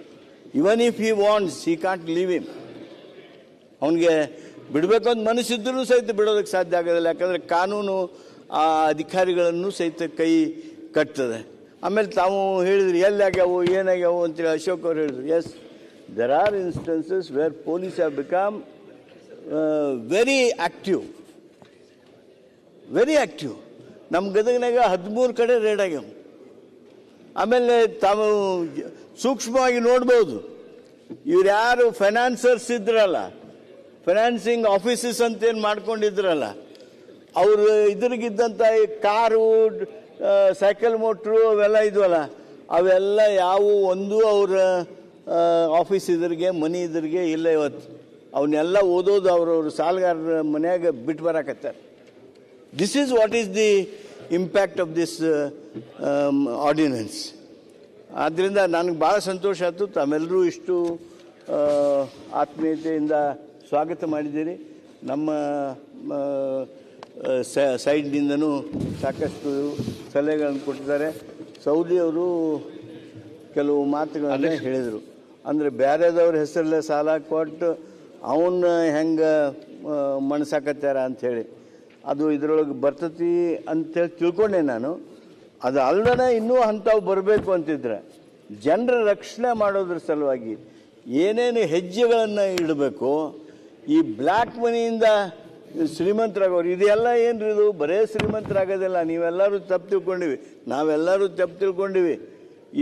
Even if he wants, he can't leave him. ಅವನಿಗೆ ಬಿಡಬೇಕು ಅಂತ ಮನಸ್ಸಿದ್ರೂ ಸಹಿತ ಬಿಡೋದಕ್ಕೆ ಸಾಧ್ಯ ಆಗೋದಿಲ್ಲ. ಯಾಕಂದರೆ ಕಾನೂನು ಆ ಅಧಿಕಾರಿಗಳನ್ನು ಸಹಿತ ಕೈ ಕಟ್ತದೆ. ಆಮೇಲೆ ತಾವು ಹೇಳಿದ್ರಿ ಎಲ್ಲಾಗ್ಯಾವು ಏನಾಗ್ಯಾವು ಅಂತೇಳಿ ಅಶೋಕ್ ಅವರು ಹೇಳಿದ್ರು. Yes, there are instances where police have become very active. ನಮ್ಮ ಗದಗನಾಗ 13 ಕಡೆ ರೇಡ್ ಆಗ್ಯಾವ. ಆಮೇಲೆ ತಾವು ಸೂಕ್ಷ್ಮವಾಗಿ ನೋಡ್ಬೋದು, ಇವ್ರು ಯಾರು ಫೈನಾನ್ಸರ್ಸ್ ಇದ್ರಲ್ಲ, ಫೈನಾನ್ಸಿಂಗ್ ಆಫೀಸಸ್ ಅಂತೇನು ಮಾಡ್ಕೊಂಡಿದ್ರಲ್ಲ, ಅವರು ಇದ್ರಿಗಿದ್ದಂಥ ಕಾರು, ಸೈಕಲ್ ಮೋಟ್ರು ಅವೆಲ್ಲ ಇದ್ವಲ್ಲ, ಅವೆಲ್ಲ ಯಾವುವು ಒಂದು ಅವರ ಆಫೀಸ್ ಇದ್ರಿಗೆ, ಮನಿ ಇದ್ರಿಗೆ ಇಲ್ಲ. ಇವತ್ತು ಅವನ್ನೆಲ್ಲ ಓದೋದು ಅವ್ರವ್ರ ಸಾಲಗಾರರ ಮನೆಯಾಗ ಬಿಟ್ಟು ಬರಾಕತ್ತಾರೆ. This is what is the impact of this ordinance. ಆದ್ದರಿಂದ ನನಗೆ ಭಾಳ ಸಂತೋಷ ಆಯಿತು. ತಾವೆಲ್ಲರೂ ಇಷ್ಟು ಆತ್ಮೀಯತೆಯಿಂದ ಸ್ವಾಗತ ಮಾಡಿದ್ದೀರಿ. ನಮ್ಮ ಸೈಡ್ನಿಂದನೂ ಸಾಕಷ್ಟು ಸಲಹೆಗಳನ್ನು ಕೊಟ್ಟಿದ್ದಾರೆ. ಸೌದಿಯವರು ಕೆಲವು ಮಾತುಗಳನ್ನು ಹೇಳಿದರು. ಅಂದರೆ ಬೇರೆದವ್ರ ಹೆಸರಲ್ಲೇ ಸಾಲ ಕೊಟ್ಟು ಅವನ್ನ ಹೆಂಗೆ ಮಣಸಾಕತ್ಯಾರ ಅಂಥೇಳಿ, ಅದು ಇದರೊಳಗೆ ಬರ್ತತಿ ಅಂಥೇಳಿ ತಿಳ್ಕೊಂಡೆ ನಾನು. ಅದು ಅಲ್ಲದೆ ಇನ್ನೂ ಅಂಥವು ಬರಬೇಕು ಅಂತಿದ್ರೆ ಜನರ ರಕ್ಷಣೆ ಮಾಡೋದ್ರ ಸಲುವಾಗಿ ಏನೇನು ಹೆಜ್ಜೆಗಳನ್ನು ಇಡಬೇಕು. ಈ ಬ್ಲ್ಯಾಕ್ ಮನಿಯಿಂದ ಶ್ರೀಮಂತರಾಗೋರು ಇದೆಲ್ಲ ಏನ್ರಿ, ಇದು ಬರೇ ಶ್ರೀಮಂತರಾಗೋದಿಲ್ಲ. ನೀವೆಲ್ಲರೂ ತಪ್ಪು ತಿಳ್ಕೊಂಡಿವಿ, ನಾವೆಲ್ಲರೂ ತಪ್ಪು ತಿಳ್ಕೊಂಡಿವಿ.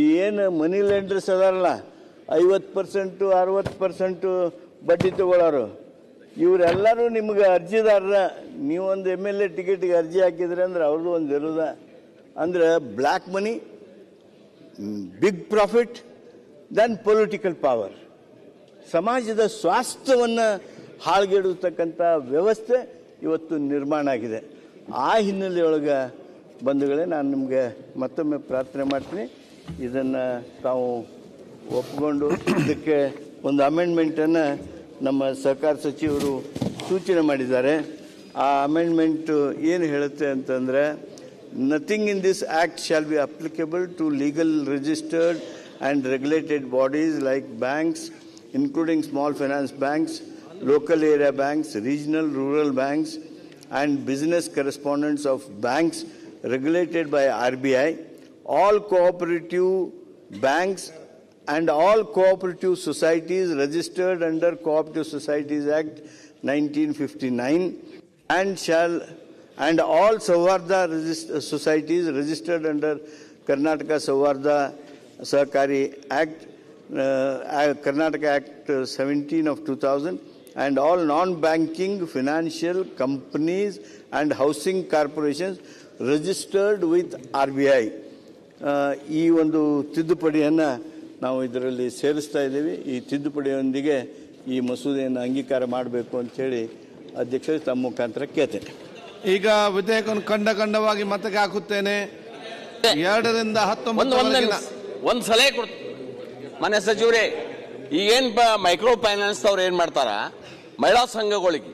ಈ ಏನು ಮನಿ ಲೆಂಡರ್ಸ್ ಅದಾರಲ್ಲ, 50% 60% ಬಡ್ಡಿ ತಗೊಳ್ಳೋರು, ಇವರೆಲ್ಲರೂ ನಿಮ್ಗೆ ಅರ್ಜಿದಾರರ. ನೀವೊಂದು MLA ಟಿಕೆಟಿಗೆ ಅರ್ಜಿ ಹಾಕಿದ್ರೆ ಅಂದ್ರೆ ಅವ್ರದ್ದು ಒಂದು ಇರೋದ. ಅಂದರೆ black money, big profit, then political power. ಸಮಾಜದ ಸ್ವಾಸ್ಥ್ಯವನ್ನು ಹಾಳ್ಗೆಡುತ್ತಕ್ಕಂಥ ವ್ಯವಸ್ಥೆ ಇವತ್ತು ನಿರ್ಮಾಣ ಆಗಿದೆ. ಆ ಹಿನ್ನೆಲೆಯೊಳಗೆ ಬಂಧುಗಳೇ, ನಾನು ನಿಮಗೆ ಮತ್ತೊಮ್ಮೆ ಪ್ರಾರ್ಥನೆ ಮಾಡ್ತೀನಿ, ಇದನ್ನು ತಾವು ಒಪ್ಪಿಕೊಂಡು ಇದಕ್ಕೆ ಒಂದು ಅಮೆಂಡ್ಮೆಂಟನ್ನು ನಮ್ಮ ಸಹಕಾರ ಸಚಿವರು ಸೂಚನೆ ಮಾಡಿದ್ದಾರೆ. ಆ ಅಮೆಂಡ್ಮೆಂಟ್ ಏನು ಹೇಳುತ್ತೆ ಅಂತಂದರೆ, nothing in this act shall be applicable to legal registered and regulated bodies like banks, including small finance banks, local area banks, regional rural banks, and business correspondents of banks regulated by RBI, all cooperative banks and all cooperative societies registered under Cooperative Societies Act 1959, and all Savarda societies registered under Karnataka Savarda Sahakari Act, Karnataka Act 17 of 2000, and all non-banking financial companies and housing corporations registered with RBI. ಈ ಒಂದು ತಿದ್ದುಪಡಿಯನ್ನು ನಾವು ಇದರಲ್ಲಿ ಸೇರಿಸ್ತಾ ಇದ್ದೀವಿ. ಈ ತಿದ್ದುಪಡಿಯೊಂದಿಗೆ ಈ ಮಸೂದೆಯನ್ನು ಅಂಗೀಕಾರ ಮಾಡಬೇಕು ಅಂತೇಳಿ ಅಧ್ಯಕ್ಷರು ತಮ್ಮ ಮುಖಾಂತರ ಕೇಳ್ತೇನೆ. ಈಗ ವಿಧೇಯಕವನ್ನು ಖಂಡವಾಗಿ ಮತಕ್ಕೆ ಹಾಕುತ್ತೇನೆ. 2 ರಿಂದ 19 ಒಂದು ಸಲಹೆ ಕೊಡ್ತೀನಿ ಮನೆ ಸಚಿವರೇ. ಈಗೇನು ಮೈಕ್ರೋ ಫೈನಾನ್ಸ್ ಅವ್ರು ಏನು ಮಾಡ್ತಾರ, ಮಹಿಳಾ ಸಂಘಗಳಿಗೆ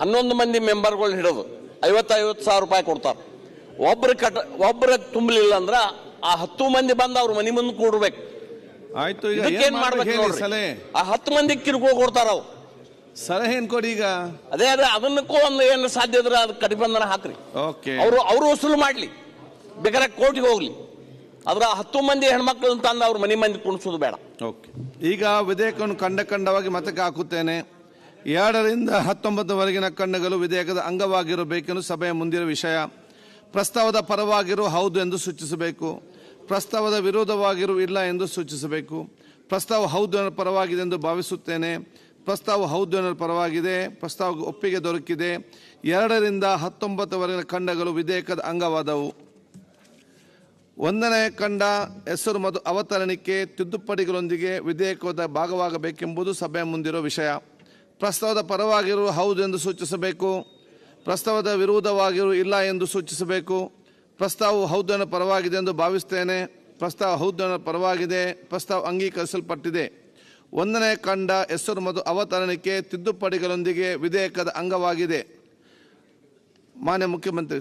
11 ಮಂದಿ ಮೆಂಬರ್ಗಳು ಹಿಡಿದು 50,000 ರೂಪಾಯಿ ಕೊಡ್ತಾರೆ. ಒಬ್ರಿಗೆ ತುಂಬಲಿಲ್ಲ ಅಂದ್ರೆ ಆ 10 ಮಂದಿ ಬಂದು ಅವ್ರ ಮನೆ ಮುಂದೆ ಕೂಡ್ಬೇಕು. ಆಯ್ತು, ಈಗ ಇದಕ್ಕೇನ್ ಏನ್ ಮಾಡ್ಬೇಕು ಮಾಡ್ಬೇಕು ಹೇಳಿ ನೋಡ್ರಿ. ಸಲಹೆ? ಆ 10 ಮಂದಿ ಕಿರ್ಕೊ ಕೊಡ್ತಾರ ಅವ್ರು. ಸಲಹೆ ಏನ್ ಕೊಡಿ ಈಗ. ಅದೇ ಅದನ್ನಕ್ಕೂ ಒಂದು ಏನು ಸಾಧ್ಯ ಇದ್ರೆ ಅದು ಕಡಿಬಂಧನ ಹಾಕ್ರಿ. ಓಕೆ, ಅವರು ವಸೂಲು ಮಾಡ್ಲಿ, ಬೇಕಾದ್ರೆ ಕೋರ್ಟಿಗೆ ಹೋಗ್ಲಿ. ಅದ್ರ 10 ಮಂದಿ ಹೆಣ್ಮಕ್ಳು ತಂದು ಅವ್ರ ಮನೆ ಮಂದಿ ಕುಣಿಸೋದು ಬೇಡ. ಓಕೆ, ಈಗ ವಿಧೇಯಕವನ್ನು ಖಂಡವಾಗಿ ಮತಕ್ಕೆ ಹಾಕುತ್ತೇನೆ. 2ರಿಂದ 19ವರೆಗಿನ ಖಂಡಗಳು ವಿಧೇಯಕದ ಅಂಗವಾಗಿರಬೇಕೆಂದು ಸಭೆಯ ಮುಂದಿರುವ ವಿಷಯ. ಪ್ರಸ್ತಾವದ ಪರವಾಗಿರು ಹೌದು ಎಂದು ಸೂಚಿಸಬೇಕು. ಪ್ರಸ್ತಾವದ ವಿರೋಧವಾಗಿರು ಇಲ್ಲ ಎಂದು ಸೂಚಿಸಬೇಕು. ಪ್ರಸ್ತಾವ ಹೌದು ಎನ್ನುವ ಪರವಾಗಿದೆ ಎಂದು ಭಾವಿಸುತ್ತೇನೆ. ಪ್ರಸ್ತಾವ ಹೌದು ಎನ್ನುವ ಪರವಾಗಿದೆ. ಪ್ರಸ್ತಾವಕ್ಕೆ ಒಪ್ಪಿಗೆ ದೊರಕಿದೆ. 2ರಿಂದ 19ವರೆಗಿನ ಖಂಡಗಳು ವಿಧೇಯಕದ ಅಂಗವಾದವು. 1ನೇ ಖಂಡ ಹೆಸರು ಮತ್ತು ಅವತರಣಿಕೆ ತಿದ್ದುಪಡಿಗಳೊಂದಿಗೆ ವಿಧೇಯಕದ ಭಾಗವಾಗಬೇಕೆಂಬುದು ಸಭೆಯ ಮುಂದಿರುವ ವಿಷಯ. ಪ್ರಸ್ತಾವದ ಪರವಾಗಿರುವ ಹೌದು ಎಂದು ಸೂಚಿಸಬೇಕು. ಪ್ರಸ್ತಾವದ ವಿರೋಧವಾಗಿರುವ ಇಲ್ಲ ಎಂದು ಸೂಚಿಸಬೇಕು. ಪ್ರಸ್ತಾವವು ಹೌದು ಎನ್ನುವ ಪರವಾಗಿದೆ ಎಂದು ಭಾವಿಸುತ್ತೇನೆ. ಪ್ರಸ್ತಾವ ಹೌದು ಎನ್ನುವ ಪರವಾಗಿದೆ. ಪ್ರಸ್ತಾವ ಅಂಗೀಕರಿಸಲ್ಪಟ್ಟಿದೆ. 1ನೇ ಖಂಡ ಹೆಸರು ಮತ್ತು ಅವತರಣಿಕೆ ತಿದ್ದುಪಡಿಗಳೊಂದಿಗೆ ವಿಧೇಯಕದ ಅಂಗವಾಗಿದೆ. ಮಾನ್ಯ ಮುಖ್ಯಮಂತ್ರಿ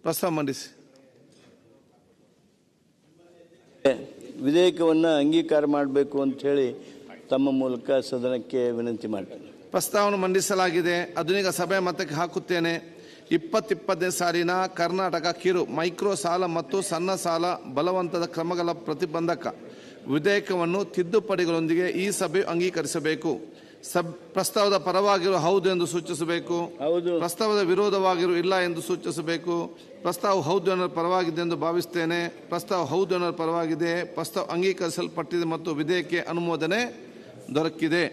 ಪ್ರಸ್ತಾವ ಮಂಡಿಸಿ. ವಿಧೇಯಕವನ್ನು ಅಂಗೀಕಾರ ಮಾಡಬೇಕು ಅಂತ ಹೇಳಿ ತಮ್ಮ ಮೂಲಕ ಸದನಕ್ಕೆ ವಿನಂತಿ ಮಾಡ್ತೇನೆ. ಪ್ರಸ್ತಾವನೆ ಮಂಡಿಸಲಾಗಿದೆ. ಅದನ್ನೀಗ ಸಭೆ ಮತಕ್ಕೆ ಹಾಕುತ್ತೇನೆ. 2020ನೇ ಸಾಲಿನ ಕರ್ನಾಟಕ ಕಿರು ಮೈಕ್ರೋ ಸಾಲ ಮತ್ತು ಸಣ್ಣ ಸಾಲ ಬಲವಂತದ ಕ್ರಮಗಳ ಪ್ರತಿಬಂಧಕ ವಿಧೇಯಕವನ್ನು ತಿದ್ದುಪಡಿಗಳೊಂದಿಗೆ ಈ ಸಭೆ ಅಂಗೀಕರಿಸಬೇಕು. ಪ್ರಸ್ತಾವದ ಪರವಾಗಿರುವ ಹೌದು ಎಂದು ಸೂಚಿಸಬೇಕು. ಪ್ರಸ್ತಾವದ ವಿರೋಧವಾಗಿರುವ ಇಲ್ಲ ಎಂದು ಸೂಚಿಸಬೇಕು. ಪ್ರಸ್ತಾವ ಹೌದು ಎನ್ನುವ ಪರವಾಗಿದೆ ಎಂದು ಭಾವಿಸುತ್ತೇನೆ. ಪ್ರಸ್ತಾವ ಹೌದು ಎನ್ನುವ ಪರವಾಗಿದೆ. ಪ್ರಸ್ತಾವ ಅಂಗೀಕರಿಸಲ್ಪಟ್ಟಿದೆ ಮತ್ತು ವಿಧೇಯಕ ಅನುಮೋದನೆ ದೊರಕಿದೆ.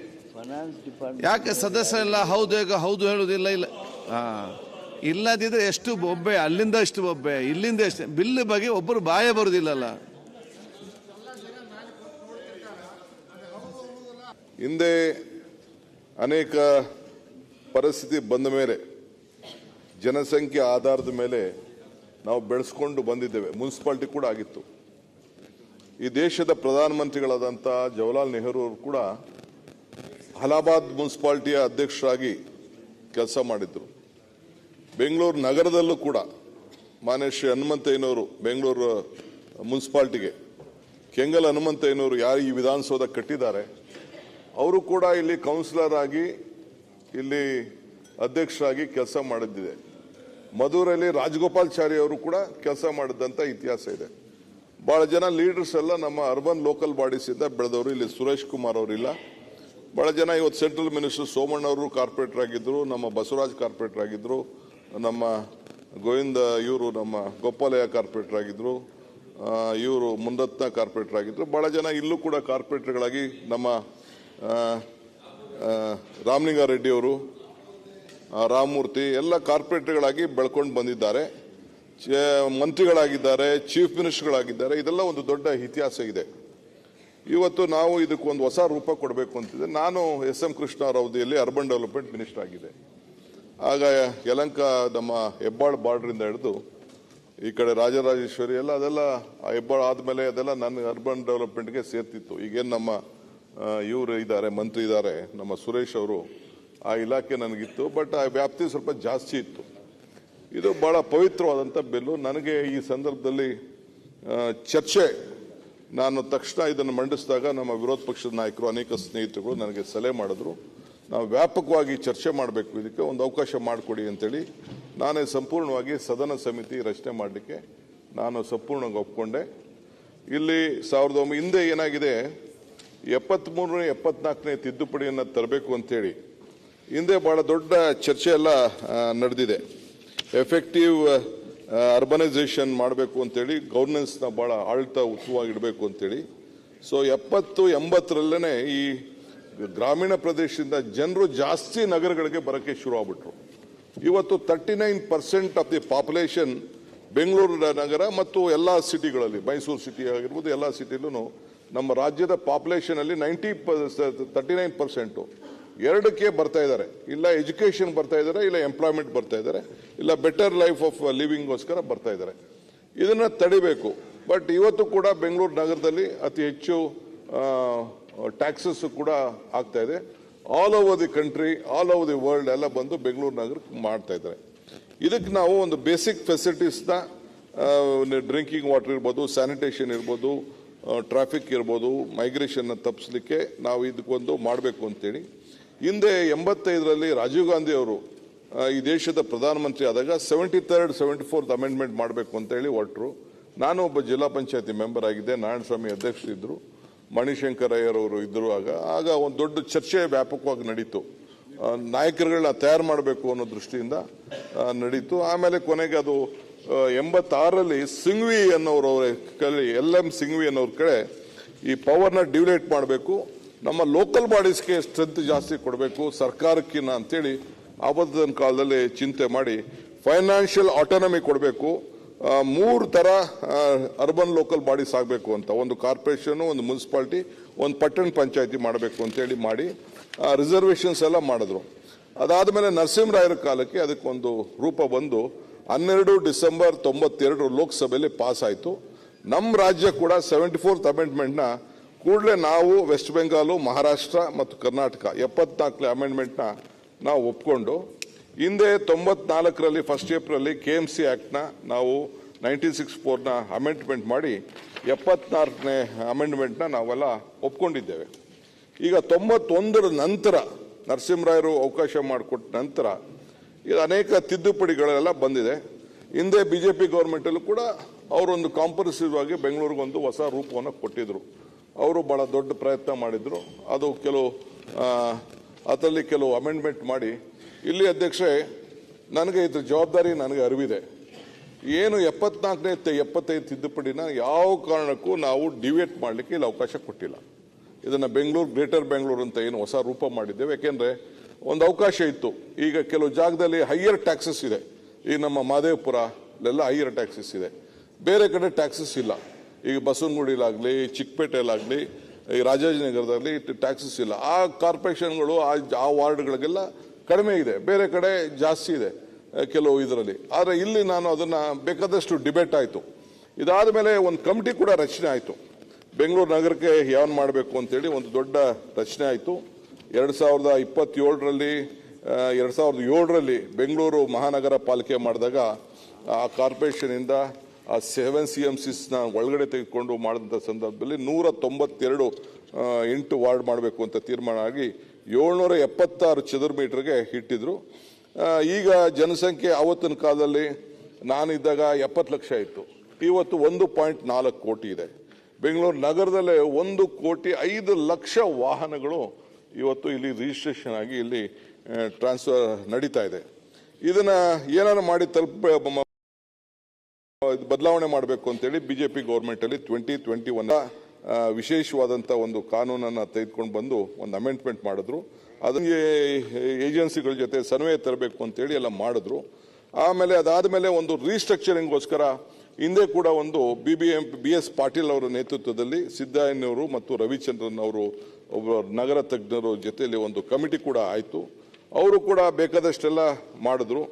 ಯಾಕೆ ಸದಸ್ಯರೆಲ್ಲ ಹೌದು ಈಗ ಹೌದು ಹೇಳುವುದಿಲ್ಲ? ಇಲ್ಲ, ಇಲ್ಲದಿದ್ರೆ ಎಷ್ಟು ಬೊಬ್ಬೆ, ಅಲ್ಲಿಂದ ಎಷ್ಟು ಬೊಬ್ಬೆ, ಇಲ್ಲಿಂದ ಎಷ್ಟು ಬಿಲ್ ಬಗ್ಗೆ ಒಬ್ಬರು ಬಾಯ ಬರುವುದಿಲ್ಲಲ್ಲ. ಹಿಂದೆ ಅನೇಕ ಪರಿಸ್ಥಿತಿ ಬಂದ ಮೇಲೆ ಜನಸಂಖ್ಯೆ ಆಧಾರದ ಮೇಲೆ ನಾವು ಬೆಳೆಸ್ಕೊಂಡು ಬಂದಿದ್ದೇವೆ. ಮುನ್ಸಿಪಾಲಿಟಿ ಕೂಡ ಆಗಿತ್ತು. ಈ ದೇಶದ ಪ್ರಧಾನಮಂತ್ರಿಗಳಾದಂಥ ಜವಾಹರ್ಲಾಲ್ ನೆಹರು ಅವರು ಕೂಡ ಅಲಹಾಬಾದ್ ಮುನ್ಸಿಪಾಲಿಟಿಯ ಅಧ್ಯಕ್ಷರಾಗಿ ಕೆಲಸ ಮಾಡಿದ್ರು. ಬೆಂಗಳೂರು ನಗರದಲ್ಲೂ ಕೂಡ ಮಾನ್ಯ ಶ್ರೀ ಹನುಮಂತಯ್ಯನವರು ಬೆಂಗಳೂರು ಮುನ್ಸಿಪಾಲಿಟಿಗೆ ಕೆಂಗಲ್ ಹನುಮಂತಯ್ಯನವರು ಯಾರು ಈ ವಿಧಾನಸೌಧ ಕಟ್ಟಿದ್ದಾರೆ ಅವರು ಕೂಡ ಇಲ್ಲಿ ಕೌನ್ಸಿಲರ್ ಆಗಿ ಇಲ್ಲಿ ಅಧ್ಯಕ್ಷರಾಗಿ ಕೆಲಸ ಮಾಡಿದ್ದಿದೆ. ಮಧುರಲ್ಲಿ ರಾಜಗೋಪಾಲಾಚಾರಿ ಅವರು ಕೂಡ ಕೆಲಸ ಮಾಡಿದಂಥ ಇತಿಹಾಸ ಇದೆ. ಭಾಳ ಜನ ಲೀಡರ್ಸ್ ಎಲ್ಲ ನಮ್ಮ ಅರ್ಬನ್ ಲೋಕಲ್ ಬಾಡೀಸಿಂದ ಬೆಳೆದವರು. ಇಲ್ಲಿ ಸುರೇಶ್ ಕುಮಾರ್ ಅವರಿಲ್ಲ. ಭಾಳ ಜನ ಇವತ್ತು ಸೆಂಟ್ರಲ್ ಮಿನಿಸ್ಟರ್ ಸೋಮಣ್ಣ ಅವರು ಕಾರ್ಪೊರೇಟರ್ ಆಗಿದ್ದರು. ನಮ್ಮ ಬಸವರಾಜ್ ಕಾರ್ಪೊರೇಟರ್ ಆಗಿದ್ದರು. ನಮ್ಮ ಗೋವಿಂದ ಇವರು ನಮ್ಮ ಗೋಪಾಲಯ್ಯ ಕಾರ್ಪೊರೇಟರ್ ಆಗಿದ್ದರು. ಇವರು ಮುನರತ್ನ ಕಾರ್ಪೊರೇಟರ್ ಆಗಿದ್ದರು. ಭಾಳ ಜನ ಇಲ್ಲೂ ಕೂಡ ಕಾರ್ಪೊರೇಟರ್ಗಳಾಗಿ ನಮ್ಮ ರಾಮಲಿಂಗಾರೆಡ್ಡಿ ಅವರು, ರಾಮಮೂರ್ತಿ ಎಲ್ಲ ಕಾರ್ಪೊರೇಟರ್ಗಳಾಗಿ ಬೆಳ್ಕೊಂಡು ಬಂದಿದ್ದಾರೆ. ಮಂತ್ರಿಗಳಾಗಿದ್ದಾರೆ, ಚೀಫ್ ಮಿನಿಸ್ಟರ್ಗಳಾಗಿದ್ದಾರೆ. ಇದೆಲ್ಲ ಒಂದು ದೊಡ್ಡ ಇತಿಹಾಸ ಇದೆ. ಇವತ್ತು ನಾವು ಇದಕ್ಕೊಂದು ಹೊಸ ರೂಪ ಕೊಡಬೇಕು ಅಂತಿದೆ. ನಾನು SM ಕೃಷ್ಣ ಅವರ ಅವಧಿಯಲ್ಲಿ ಅರ್ಬನ್ ಡೆವಲಪ್ಮೆಂಟ್ ಮಿನಿಸ್ಟರ್ ಆಗಿದೆ. ಆಗ ಯಲಹಂಕ ನಮ್ಮ ಹೆಬ್ಬಾಳ್ ಬಾರ್ಡ್ರಿಂದ ಹಿಡಿದು ಈ ಕಡೆ ರಾಜರಾಜೇಶ್ವರಿ ಎಲ್ಲ ಅದೆಲ್ಲ ಹೆಬ್ಬಾಳ್ ಆದಮೇಲೆ ಅದೆಲ್ಲ ನನ್ನ ಅರ್ಬನ್ ಡೆವಲಪ್ಮೆಂಟ್ಗೆ ಸೇರ್ತಿತ್ತು. ಈಗೇನು ನಮ್ಮ ಇವರು ಇದ್ದಾರೆ, ಮಂತ್ರಿ ಇದ್ದಾರೆ ನಮ್ಮ ಸುರೇಶ್ ಅವರು, ಆ ಇಲಾಖೆ ನನಗಿತ್ತು. ಬಟ್ ಆ ವ್ಯಾಪ್ತಿ ಸ್ವಲ್ಪ ಜಾಸ್ತಿ ಇತ್ತು. ಇದು ಬಹಳ ಪವಿತ್ರವಾದಂಥ ಬಿಲ್ಲು. ನನಗೆ ಈ ಸಂದರ್ಭದಲ್ಲಿ ಚರ್ಚೆ, ನಾನು ತಕ್ಷಣ ಇದನ್ನು ಮಂಡಿಸಿದಾಗ ನಮ್ಮ ವಿರೋಧ ಪಕ್ಷದ ನಾಯಕರು ಅನೇಕ ಸ್ನೇಹಿತರುಗಳು ನನಗೆ ಸಲಹೆ ಮಾಡಿದ್ರು, ನಾವು ವ್ಯಾಪಕವಾಗಿ ಚರ್ಚೆ ಮಾಡಬೇಕು, ಇದಕ್ಕೆ ಒಂದು ಅವಕಾಶ ಮಾಡಿಕೊಡಿ ಅಂತೇಳಿ ನಾನೇ ಸಂಪೂರ್ಣವಾಗಿ ಸದನ ಸಮಿತಿ ರಚನೆ ಮಾಡಲಿಕ್ಕೆ ನಾನು ಸಂಪೂರ್ಣವಾಗಿ ಒಪ್ಕೊಂಡೆ. ಇಲ್ಲಿ ಹಿಂದೆ ಏನಾಗಿದೆ, 73ನೇ 74ನೇ ತಿದ್ದುಪಡಿಯನ್ನು ತರಬೇಕು ಅಂತೇಳಿ ಹಿಂದೆ ಬಹಳ ದೊಡ್ಡ ಚರ್ಚೆ ಎಲ್ಲ ನಡೆದಿದೆ. ಎಫೆಕ್ಟಿವ್ ಅರ್ಬನೈಸೇಷನ್ ಮಾಡಬೇಕು ಅಂತೇಳಿ, ಗವರ್ನೆನ್ಸ್ನ ಭಾಳ ಆಡಳಿತ ಉತ್ತಮವಾಗಿ ಇಡಬೇಕು ಅಂತೇಳಿ. ಸೊ 70-80ರಲ್ಲೇ ಈ ಗ್ರಾಮೀಣ ಪ್ರದೇಶದಿಂದ ಜನರು ಜಾಸ್ತಿ ನಗರಗಳಿಗೆ ಬರೋಕ್ಕೆ ಶುರು ಆಗ್ಬಿಟ್ರು. ಇವತ್ತು 39% ಆಫ್ ದಿ ಪಾಪ್ಯುಲೇಷನ್ ಬೆಂಗಳೂರು ನಗರ ಮತ್ತು ಎಲ್ಲ ಸಿಟಿಗಳಲ್ಲಿ, ಮೈಸೂರು ಸಿಟಿ ಆಗಿರ್ಬೋದು, ಎಲ್ಲ ಸಿಟಿಲೂ ನಮ್ಮ ರಾಜ್ಯದ ಪಾಪ್ಯುಲೇಷನ್ ಅಲ್ಲಿ 39% ಎರಡಕ್ಕೆ ಬರ್ತಾ ಇದ್ದಾರೆ. ಇಲ್ಲ ಎಜುಕೇಶನ್ ಬರ್ತಾ ಇದ್ದಾರೆ, ಇಲ್ಲ ಎಂಪ್ಲಾಯ್ಮೆಂಟ್ ಬರ್ತಾ ಇದ್ದಾರೆ, ಇಲ್ಲ ಬೆಟರ್ ಲೈಫ್ ಆಫ್ ಲಿವಿಂಗ್ಗೋಸ್ಕರ ಬರ್ತಾ ಇದ್ದಾರೆ. ಇದನ್ನ ತಡಿಬೇಕು. ಬಟ್ ಇವತ್ತು ಕೂಡ ಬೆಂಗಳೂರು ನಗರದಲ್ಲಿ ಅತಿ ಹೆಚ್ಚು ಟ್ಯಾಕ್ಸಸ್ ಕೂಡ ಆಗ್ತಾ ಇದೆ. All over the country, all over the world ಎಲ್ಲ ಬಂದು ಬೆಂಗಳೂರು ನಗರಕ್ಕೆ ಮಾಡ್ತಾ ಇದ್ದಾರೆ. ಇದಕ್ಕೆ ನಾವು ಒಂದು ಬೇಸಿಕ್ ಫೆಸಿಲಿಟೀಸ್ನ ಡ್ರಿಂಕಿಂಗ್ ವಾಟರ್ ಇರ್ಬೋದು, ಸ್ಯಾನಿಟೇಷನ್ ಇರ್ಬೋದು, ಟ್ರಾಫಿಕ್ ಇರ್ಬೋದು, ಮೈಗ್ರೇಷನ್ನ ತಪ್ಪಿಸ್ಲಿಕ್ಕೆ ನಾವು ಇದಕ್ಕೊಂದು ಮಾಡಬೇಕು ಅಂತೇಳಿ ಹಿಂದೆ 85ರಲ್ಲಿ ರಾಜೀವ್ ಗಾಂಧಿ ಅವರು ಈ ದೇಶದ ಪ್ರಧಾನಮಂತ್ರಿ ಆದಾಗ 73rd 74th ಅಮೆಂಡ್ಮೆಂಟ್ ಮಾಡಬೇಕು ಅಂತೇಳಿ ಹೊರಟರು. ನಾನು ಒಬ್ಬ ಜಿಲ್ಲಾ ಪಂಚಾಯತಿ ಮೆಂಬರ್ ಆಗಿದ್ದೆ, ನಾರಾಯಣಸ್ವಾಮಿ ಅಧ್ಯಕ್ಷರಿದ್ದರು, ಮಣಿಶಂಕರ್ ಅಯ್ಯರವರು ಇದ್ದರು. ಆಗ ಒಂದು ದೊಡ್ಡ ಚರ್ಚೆ ವ್ಯಾಪಕವಾಗಿ ನಡೀತು. ನಾಯಕರುಗಳನ್ನ ತಯಾರು ಮಾಡಬೇಕು ಅನ್ನೋ ದೃಷ್ಟಿಯಿಂದ ನಡೀತು. ಆಮೇಲೆ ಕೊನೆಗೆ ಅದು 86ರಲ್ಲಿ ಸಿಂಘ್ವಿ ಅನ್ನೋರು LM ಸಿಂಘ್ವಿ ಅನ್ನೋರ ಕಡೆ ಈ ಪವರ್ನ ಡಿವಿಲೇಟ್ ಮಾಡಬೇಕು, ನಮ್ಮ ಲೋಕಲ್ ಬಾಡೀಸ್ಗೆ ಸ್ಟ್ರೆಂತ್ ಜಾಸ್ತಿ ಕೊಡಬೇಕು ಸರ್ಕಾರಕ್ಕಿನ್ನ ಅಂತೇಳಿ ಆವತ್ತಿನ ಕಾಲದಲ್ಲಿ ಚಿಂತೆ ಮಾಡಿ ಫೈನಾನ್ಷಿಯಲ್ ಆಟೋನಮಿ ಕೊಡಬೇಕು. 3 ಥರ ಅರ್ಬನ್ ಲೋಕಲ್ ಬಾಡೀಸ್ ಆಗಬೇಕು ಅಂತ, ಒಂದು ಕಾರ್ಪೊರೇಷನ್, ಒಂದು ಮುನ್ಸಿಪಾಲಿಟಿ, ಒಂದು ಪಟ್ಟಣ ಪಂಚಾಯತಿ ಮಾಡಬೇಕು ಅಂತೇಳಿ ಮಾಡಿ ರಿಸರ್ವೇಷನ್ಸ್ ಎಲ್ಲ ಮಾಡಿದ್ರು. ಅದಾದಮೇಲೆ ನರಸಿಂಹರಾಯರ ಕಾಲಕ್ಕೆ ಅದಕ್ಕೊಂದು ರೂಪ ಬಂದು 12 ಡಿಸೆಂಬರ್ 92 ಲೋಕಸಭೆಯಲ್ಲಿ ಪಾಸ್ ಆಯಿತು. ನಮ್ಮ ರಾಜ್ಯ ಕೂಡ 74th ಅಮೆಂಡ್ಮೆಂಟ್ನ ಕೂಡಲೇ ನಾವು ವೆಸ್ಟ್ ಬೆಂಗಾಲು, ಮಹಾರಾಷ್ಟ್ರ ಮತ್ತು ಕರ್ನಾಟಕ 74ನೇ ಅಮೆಂಡ್ಮೆಂಟ್ನ ನಾವು ಒಪ್ಕೊಂಡು ಹಿಂದೆ 94ರಲ್ಲಿ 1 ಏಪ್ರಿಲ್ KMC ಆ್ಯಕ್ಟ್ನ ನಾವು 1964ನ ಅಮೆಂಡ್ಮೆಂಟ್ ಮಾಡಿ 74ನೇ ಅಮೆಂಡ್ಮೆಂಟ್ನ ನಾವೆಲ್ಲ ಒಪ್ಕೊಂಡಿದ್ದೇವೆ. ಈಗ 91ರ ನಂತರ ನರಸಿಂಹರಾಯರು ಅವಕಾಶ ಮಾಡಿಕೊಟ್ಟ ನಂತರ ಇದು ಅನೇಕ ತಿದ್ದುಪಡಿಗಳೆಲ್ಲ ಬಂದಿದೆ. ಹಿಂದೆ BJP ಗೌರ್ಮೆಂಟಲ್ಲೂ ಕೂಡ ಅವರೊಂದು ಕಾಂಪ್ರಹೆನ್ಸಿವ್ ಆಗಿ ಬೆಂಗಳೂರಿಗೊಂದು ಹೊಸ ರೂಪವನ್ನು ಕೊಟ್ಟಿದ್ರು. ಅವರು ಬಹಳ ದೊಡ್ಡ ಪ್ರಯತ್ನ ಮಾಡಿದ್ರು. ಅದು ಅದರಲ್ಲಿ ಕೆಲವು ಅಮೆಂಡ್ಮೆಂಟ್ ಮಾಡಿ ಇಲ್ಲಿ ಅಧ್ಯಕ್ಷರೇ ನನಗೆ ಇದ್ರ ಜವಾಬ್ದಾರಿ ನನಗೆ ಅರಿವಿದೆ. ಏನು 74ನೇ 75 ತಿದ್ದುಪಡಿನ ಯಾವ ಕಾರಣಕ್ಕೂ ನಾವು ಡಿವಿಯೇಟ್ ಮಾಡಲಿಕ್ಕೆ ಇಲ್ಲಿ ಅವಕಾಶ ಕೊಟ್ಟಿಲ್ಲ. ಇದನ್ನು ಬೆಂಗಳೂರು, ಗ್ರೇಟರ್ ಬೆಂಗಳೂರು ಅಂತ ಏನು ಹೊಸ ರೂಪ ಮಾಡಿದ್ದೇವೆ. ಯಾಕೆಂದರೆ ಒಂದು ಅವಕಾಶ ಇತ್ತು. ಈಗ ಕೆಲವು ಜಾಗದಲ್ಲಿ ಹೈಯರ್ ಟ್ಯಾಕ್ಸಸ್ ಇದೆ. ಈಗ ನಮ್ಮ ಮಾದೇವಪುರಲ್ಲೆಲ್ಲ ಹೈಯರ್ ಟ್ಯಾಕ್ಸಸ್ ಇದೆ, ಬೇರೆ ಕಡೆ ಟ್ಯಾಕ್ಸಸ್ ಇಲ್ಲ. ಈಗ ಬಸವನಗುಡಿಲಾಗಲಿ, ಚಿಕ್ಕಪೇಟೆಯಲ್ಲಾಗಲಿ, ಈ ರಾಜಾಜಿನಗರದಲ್ಲಿ ಟ್ಯಾಕ್ಸಸ್ ಇಲ್ಲ. ಆ ಕಾರ್ಪೊರೇಷನ್ಗಳು ಆ ವಾರ್ಡ್ಗಳಿಗೆಲ್ಲ ಕಡಿಮೆ ಇದೆ, ಬೇರೆ ಕಡೆ ಜಾಸ್ತಿ ಇದೆ ಕೆಲವು ಇದರಲ್ಲಿ. ಆದರೆ ಇಲ್ಲಿ ನಾನು ಅದನ್ನು ಬೇಕಾದಷ್ಟು ಡಿಬೇಟ್ ಆಯಿತು. ಇದಾದ ಮೇಲೆ ಒಂದು ಕಮಿಟಿ ಕೂಡ ರಚನೆ ಆಯಿತು. ಬೆಂಗಳೂರು ನಗರಕ್ಕೆ ಯಾವನ್ ಮಾಡಬೇಕು ಅಂತೇಳಿ ಒಂದು ದೊಡ್ಡ ರಚನೆ ಆಯಿತು. 2007ರಲ್ಲಿ ಬೆಂಗಳೂರು ಮಹಾನಗರ ಪಾಲಿಕೆ ಮಾಡಿದಾಗ ಆ ಕಾರ್ಪೊರೇಷನಿಂದ ಆ 7 CMCಸ್ನ ಒಳಗಡೆ ತೆಗೆದುಕೊಂಡು ಮಾಡಿದಂಥ ಸಂದರ್ಭದಲ್ಲಿ 192 ವಾರ್ಡ್ ಮಾಡಬೇಕು ಅಂತ ತೀರ್ಮಾನ ಆಗಿ 776 ಚದುರ್ ಮೀಟರ್ಗೆ ಇಟ್ಟಿದ್ರು. ಈಗ ಜನಸಂಖ್ಯೆ ಆವತ್ತಿನ ಕಾಲದಲ್ಲಿ ನಾನಿದ್ದಾಗ 70 ಲಕ್ಷ ಇತ್ತು, ಇವತ್ತು 1.4 ಕೋಟಿ ಇದೆ. ಬೆಂಗಳೂರು ನಗರದಲ್ಲೇ 1,05,00,000 ವಾಹನಗಳು ಇವತ್ತು ಇಲ್ಲಿ ರಿಜಿಸ್ಟ್ರೇಷನ್ ಆಗಿ ಇಲ್ಲಿ ಟ್ರಾನ್ಸ್ಫರ್ ನಡೀತಾ ಇದೆ. ಇದನ್ನ ಏನಾರು ಮಾಡಿ ಬದಲಾವಣೆ ಮಾಡಬೇಕು ಅಂತೇಳಿ BJP ಗೌರ್ಮೆಂಟಲ್ಲಿ 2021 ವಿಶೇಷವಾದಂಥ ಒಂದು ಕಾನೂನನ್ನು ತೆಗೆದುಕೊಂಡು ಬಂದು ಒಂದು ಅಮೆಂಡ್ಮೆಂಟ್ ಮಾಡಿದ್ರು. ಅದಕ್ಕೆ ಏಜೆನ್ಸಿಗಳ ಜೊತೆ ಸರ್ವೆ ತರಬೇಕು ಅಂತೇಳಿ ಎಲ್ಲ ಮಾಡಿದ್ರು. ಆಮೇಲೆ ಅದಾದಮೇಲೆ ಒಂದು ರೀಸ್ಟ್ರಕ್ಚರಿಂಗ್ಗೋಸ್ಕರ ಹಿಂದೆ ಕೂಡ ಒಂದು BS ಪಾಟೀಲ್ ಅವರ ನೇತೃತ್ವದಲ್ಲಿ ಸಿದ್ದಯ್ಯನವರು ಮತ್ತು ರವಿಚಂದ್ರನ್ ಅವರು ಒಬ್ಬ ನಗರ ತಜ್ಞರು ಜೊತೆಯಲ್ಲಿ ಒಂದು ಕಮಿಟಿ ಕೂಡ ಆಯಿತು. ಅವರು ಕೂಡ ಬೇಕಾದಷ್ಟೆಲ್ಲ ಮಾಡಿದ್ರು.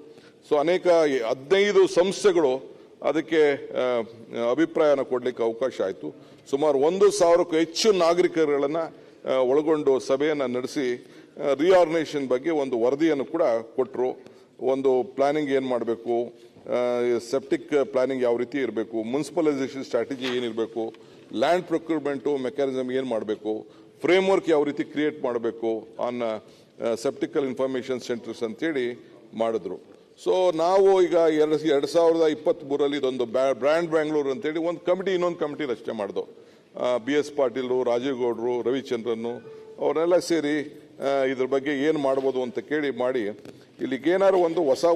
ಸೊ ಅನೇಕ 15 ಸಂಸ್ಥೆಗಳು ಅದಕ್ಕೆ ಅಭಿಪ್ರಾಯನ ಕೊಡಲಿಕ್ಕೆ ಅವಕಾಶ ಆಯಿತು. ಸುಮಾರು 1,000ಕ್ಕೂ ಹೆಚ್ಚು ನಾಗರಿಕರುಗಳನ್ನು ಒಳಗೊಂಡು ಸಭೆಯನ್ನು ನಡೆಸಿ ರಿಆರ್ಗನೈಸೇಷನ್ ಬಗ್ಗೆ ಒಂದು ವರದಿಯನ್ನು ಕೂಡ ಕೊಟ್ಟರು. ಒಂದು ಪ್ಲಾನಿಂಗ್ ಏನು ಮಾಡಬೇಕು, ಸೆಪ್ಟಿಕ್ ಪ್ಲಾನಿಂಗ್ ಯಾವ ರೀತಿ ಇರಬೇಕು, ಮುನ್ಸಿಪಲೈಸೇಷನ್ ಸ್ಟ್ರಾಟಜಿ ಏನಿರಬೇಕು, ಲ್ಯಾಂಡ್ ಪ್ರೊಕ್ಯೂರ್ಮೆಂಟು ಮೆಕ್ಯಾನಿಸಮ್ ಏನು ಮಾಡಬೇಕು, ಫ್ರೇಮ್ವರ್ಕ್ ಯಾವ ರೀತಿ ಕ್ರಿಯೇಟ್ ಮಾಡಬೇಕು ಆನ್ ಸೆಪ್ಟಿಕಲ್ ಇನ್ಫಾರ್ಮೇಷನ್ ಸೆಂಟರ್ಸ್ ಅಂತೇಳಿ ಮಾಡಿದ್ರು. ಸೊ ನಾವು ಈಗ 2023ರಲ್ಲಿ ಇದೊಂದು ಬ್ರ್ಯಾಂಡ್ ಬ್ಯಾಂಗ್ಳೂರು ಅಂತೇಳಿ ಒಂದು ಕಮಿಟಿ, ಇನ್ನೊಂದು ಕಮಿಟಿ ರಚನೆ ಮಾಡಿದೋ. BS ಪಾಟೀಲು, ರಾಜೀವ್ ಗೌಡ್ರು, ರವಿಚಂದ್ರನ್ನು ಅವರೆಲ್ಲ ಸೇರಿ ಇದ್ರ ಬಗ್ಗೆ ಏನು ಮಾಡ್ಬೋದು ಅಂತ ಕೇಳಿ ಮಾಡಿ ಇಲ್ಲಿಗೇನಾದ್ರು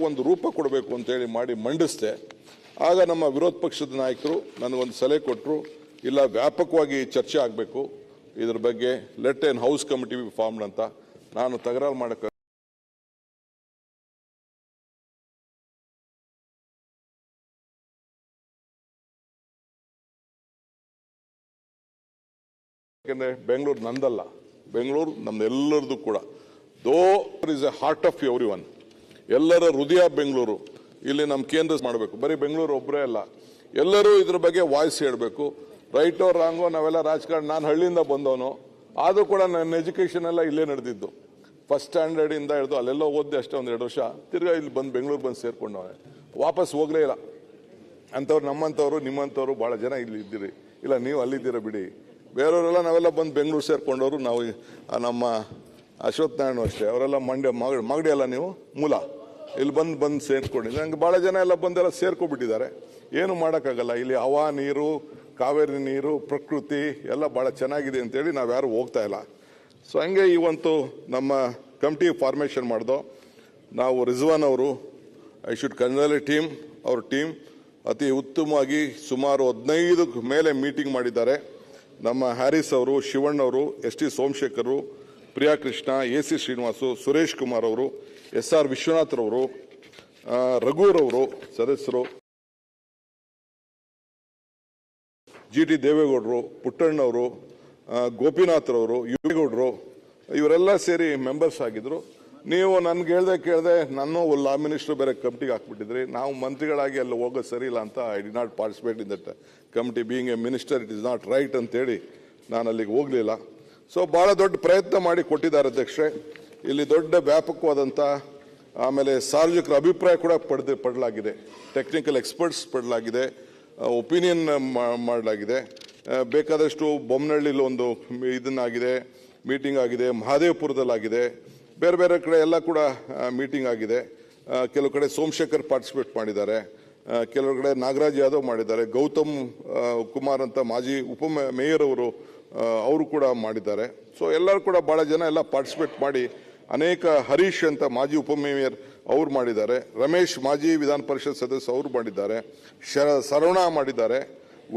ಒಂದು ರೂಪ ಕೊಡಬೇಕು ಅಂತೇಳಿ ಮಾಡಿ ಮಂಡಿಸ್ದೆ. ಆಗ ನಮ್ಮ ವಿರೋಧ ಪಕ್ಷದ ನಾಯಕರು ನನಗೊಂದು ಸಲಹೆ ಕೊಟ್ಟರು, ಇಲ್ಲ ವ್ಯಾಪಕವಾಗಿ ಚರ್ಚೆ ಆಗಬೇಕು ಇದ್ರ ಬಗ್ಗೆ, let N house committee be formed ಅಂತ. ನಾನು ತಕರಾರು ಮಾಡಕ್ಕೆ ಯಾಕೆಂದರೆ ಬೆಂಗಳೂರು ನಂದಲ್ಲ, ಬೆಂಗಳೂರು ನಮ್ಮೆಲ್ಲರದು ಕೂಡ. ದೋ is A heart of every one, ಎಲ್ಲರ ಹೃದಯ ಬೆಂಗಳೂರು. ಇಲ್ಲಿ ನಮ್ಮ ಕೇಂದ್ರ ಮಾಡಬೇಕು, ಬರೀ ಬೆಂಗಳೂರು ಒಬ್ಬರೇ ಅಲ್ಲ, ಎಲ್ಲರೂ ಇದ್ರ ಬಗ್ಗೆ ವಾಯ್ಸ್ ಹೇಳಬೇಕು. ರೈಟೋ ರಾಂಗೋ ನಾವೆಲ್ಲ ರಾಜಕಾರಣ, ನಾನು ಹಳ್ಳಿಯಿಂದ ಬಂದವನು, ಆದರೂ ಕೂಡ ನನ್ನ ಎಜುಕೇಷನ್ ಎಲ್ಲ ಇಲ್ಲೇ ನಡೆದಿದ್ದು. ಫಸ್ಟ್ ಸ್ಟ್ಯಾಂಡರ್ಡಿಂದ ಹಿಡಿದು ಅಲ್ಲೆಲ್ಲ ಓದಿದೆ ಅಷ್ಟೇ, 1-2 ವರ್ಷ. ತಿರ್ಗಾ ಇಲ್ಲಿ ಬಂದು ಬೆಂಗಳೂರು ಬಂದು ಸೇರ್ಕೊಂಡವನೆ, ವಾಪಸ್ ಹೋಗಲೇ ಇಲ್ಲ. ಅಂಥವ್ರು ನಮ್ಮಂಥವ್ರು ನಿಮ್ಮಂಥವ್ರು ಭಾಳ ಜನ ಇಲ್ಲಿ ಇದ್ದೀರಿ, ಇಲ್ಲ ನೀವು ಅಲ್ಲಿದ್ದೀರ ಬಿಡಿ. ಬೇರೆಯವರೆಲ್ಲ ನಾವೆಲ್ಲ ಬಂದು ಬೆಂಗಳೂರು ಸೇರ್ಕೊಂಡವರು. ನಾವು ನಮ್ಮ ಅಶ್ವಥ್ ನಾರಾಯಣ ಅಷ್ಟೇ, ಅವರೆಲ್ಲ ಮಾಗಡಿ ಅಲ್ಲ ನೀವು ಮೂಲ, ಇಲ್ಲಿ ಬಂದು ಸೇರ್ಕೊಂಡಿದ್ದಾರೆ. ನಂಗೆ ಭಾಳ ಜನ ಎಲ್ಲ ಬಂದೆಲ್ಲ ಸೇರ್ಕೊಬಿಟ್ಟಿದ್ದಾರೆ. ಏನು ಮಾಡೋಕ್ಕಾಗಲ್ಲ. ಇಲ್ಲಿ ಹವಾ ನೀರು, ಕಾವೇರಿ ನೀರು, ಪ್ರಕೃತಿ ಎಲ್ಲ ಭಾಳ ಚೆನ್ನಾಗಿದೆ ಅಂತೇಳಿ ನಾವು ಯಾರು ಹೋಗ್ತಾ ಇಲ್ಲ. ಸೊ ಹಂಗೆ ಇವಂತೂ ನಮ್ಮ ಕಮಿಟಿ ಫಾರ್ಮೇಷನ್ ಮಾಡ್ದೋ ನಾವು. ರಿಜ್ವಾನ್ ಅವರು, ಐ ಶುಡ್ ಕಂಗ್ರಾಚುಲೇಟ್ ಟೀಮ್, ಅವ್ರ ಟೀಮ್ ಅತಿ ಉತ್ತಮವಾಗಿ ಸುಮಾರು 15 ಮೇಲೆ ಮೀಟಿಂಗ್ ಮಾಡಿದ್ದಾರೆ. ನಮ್ಮ ಹ್ಯಾರಿಸ್ ಅವರು, ಶಿವಣ್ಣ ಅವರು, S T Somashekar, Priya Krishna, A C Srinivas, Suresh Kumar ಅವರು, ಎಸ್ ಆರ್ ವಿಶ್ವನಾಥ್ರವರು, ರಘುರವರು ಸದಸ್ಯರು, ಜಿ ಟಿ ದೇವೇಗೌಡರು, ಪುಟ್ಟಣ್ಣವರು, ಗೋಪಿನಾಥ್ರವರು, ಯುವೇಗೌಡರು, ಇವರೆಲ್ಲ ಸೇರಿ ಮೆಂಬರ್ಸ್ ಆಗಿದ್ರು. ನೀವು ನನ್ಗೆ ಕೇಳ್ದೆ ನಾನು ಲಾ ಮಿನಿಸ್ಟರ್ ಬೇರೆ ಕಮಿಟಿಗೆ ಹಾಕ್ಬಿಟ್ಟಿದ್ರಿ. ನಾವು ಮಂತ್ರಿಗಳಾಗಿ ಅಲ್ಲಿ ಹೋಗೋದು ಸರಿ ಇಲ್ಲ ಅಂತ I did not participate in that committee. Being A minister it is not right ಅಂತೇಳಿ ನಾನು ಅಲ್ಲಿಗೆ ಹೋಗಲಿಲ್ಲ. ಸೊ ಭಾಳ ದೊಡ್ಡ ಪ್ರಯತ್ನ ಮಾಡಿ ಕೊಟ್ಟಿದ್ದಾರೆ ಅಧ್ಯಕ್ಷರೇ. ಇಲ್ಲಿ ದೊಡ್ಡ ವ್ಯಾಪಕವಾದಂಥ ಆಮೇಲೆ ಸಾರ್ವಜನಿಕರ ಅಭಿಪ್ರಾಯ ಕೂಡ ಪಡಲಾಗಿದೆ, ಟೆಕ್ನಿಕಲ್ ಎಕ್ಸ್ಪರ್ಟ್ಸ್ ಪಡಲಾಗಿದೆ, ಒಪಿನಿಯನ್ ಮಾಡಲಾಗಿದೆ. ಬೇಕಾದಷ್ಟು ಬೊಮ್ಮನಹಳ್ಳಿಲಿ ಒಂದು ಇದನ್ನಾಗಿದೆ, ಮೀಟಿಂಗ್ ಆಗಿದೆ, ಮಹಾದೇವಪುರದಲ್ಲಾಗಿದೆ, ಬೇರೆ ಬೇರೆ ಕಡೆ ಎಲ್ಲ ಕೂಡ ಮೀಟಿಂಗ್ ಆಗಿದೆ. ಕೆಲವು ಕಡೆ ಸೋಮಶೇಖರ್ ಪಾರ್ಟಿಸಿಪೇಟ್ ಮಾಡಿದ್ದಾರೆ, ಕೆಲವು ಕಡೆ ನಾಗರಾಜ್ ಯಾದವ್ ಮಾಡಿದ್ದಾರೆ, ಗೌತಮ್ ಕುಮಾರ್ ಅಂತ ಮಾಜಿ ಮೇಯರ್ ಅವರು ಕೂಡ ಮಾಡಿದ್ದಾರೆ. ಸೊ ಎಲ್ಲರೂ ಕೂಡ ಭಾಳ ಜನ ಎಲ್ಲ ಪಾರ್ಟಿಸಿಪೇಟ್ ಮಾಡಿ ಅನೇಕ, ಹರೀಶ್ ಅಂತ ಮಾಜಿ ಉಪಮೇಯರ್ ಅವ್ರು ಮಾಡಿದ್ದಾರೆ, ರಮೇಶ್ ಮಾಜಿ ವಿಧಾನ ಪರಿಷತ್ ಸದಸ್ಯ ಅವರು ಮಾಡಿದ್ದಾರೆ, ಸರವಣ ಮಾಡಿದ್ದಾರೆ,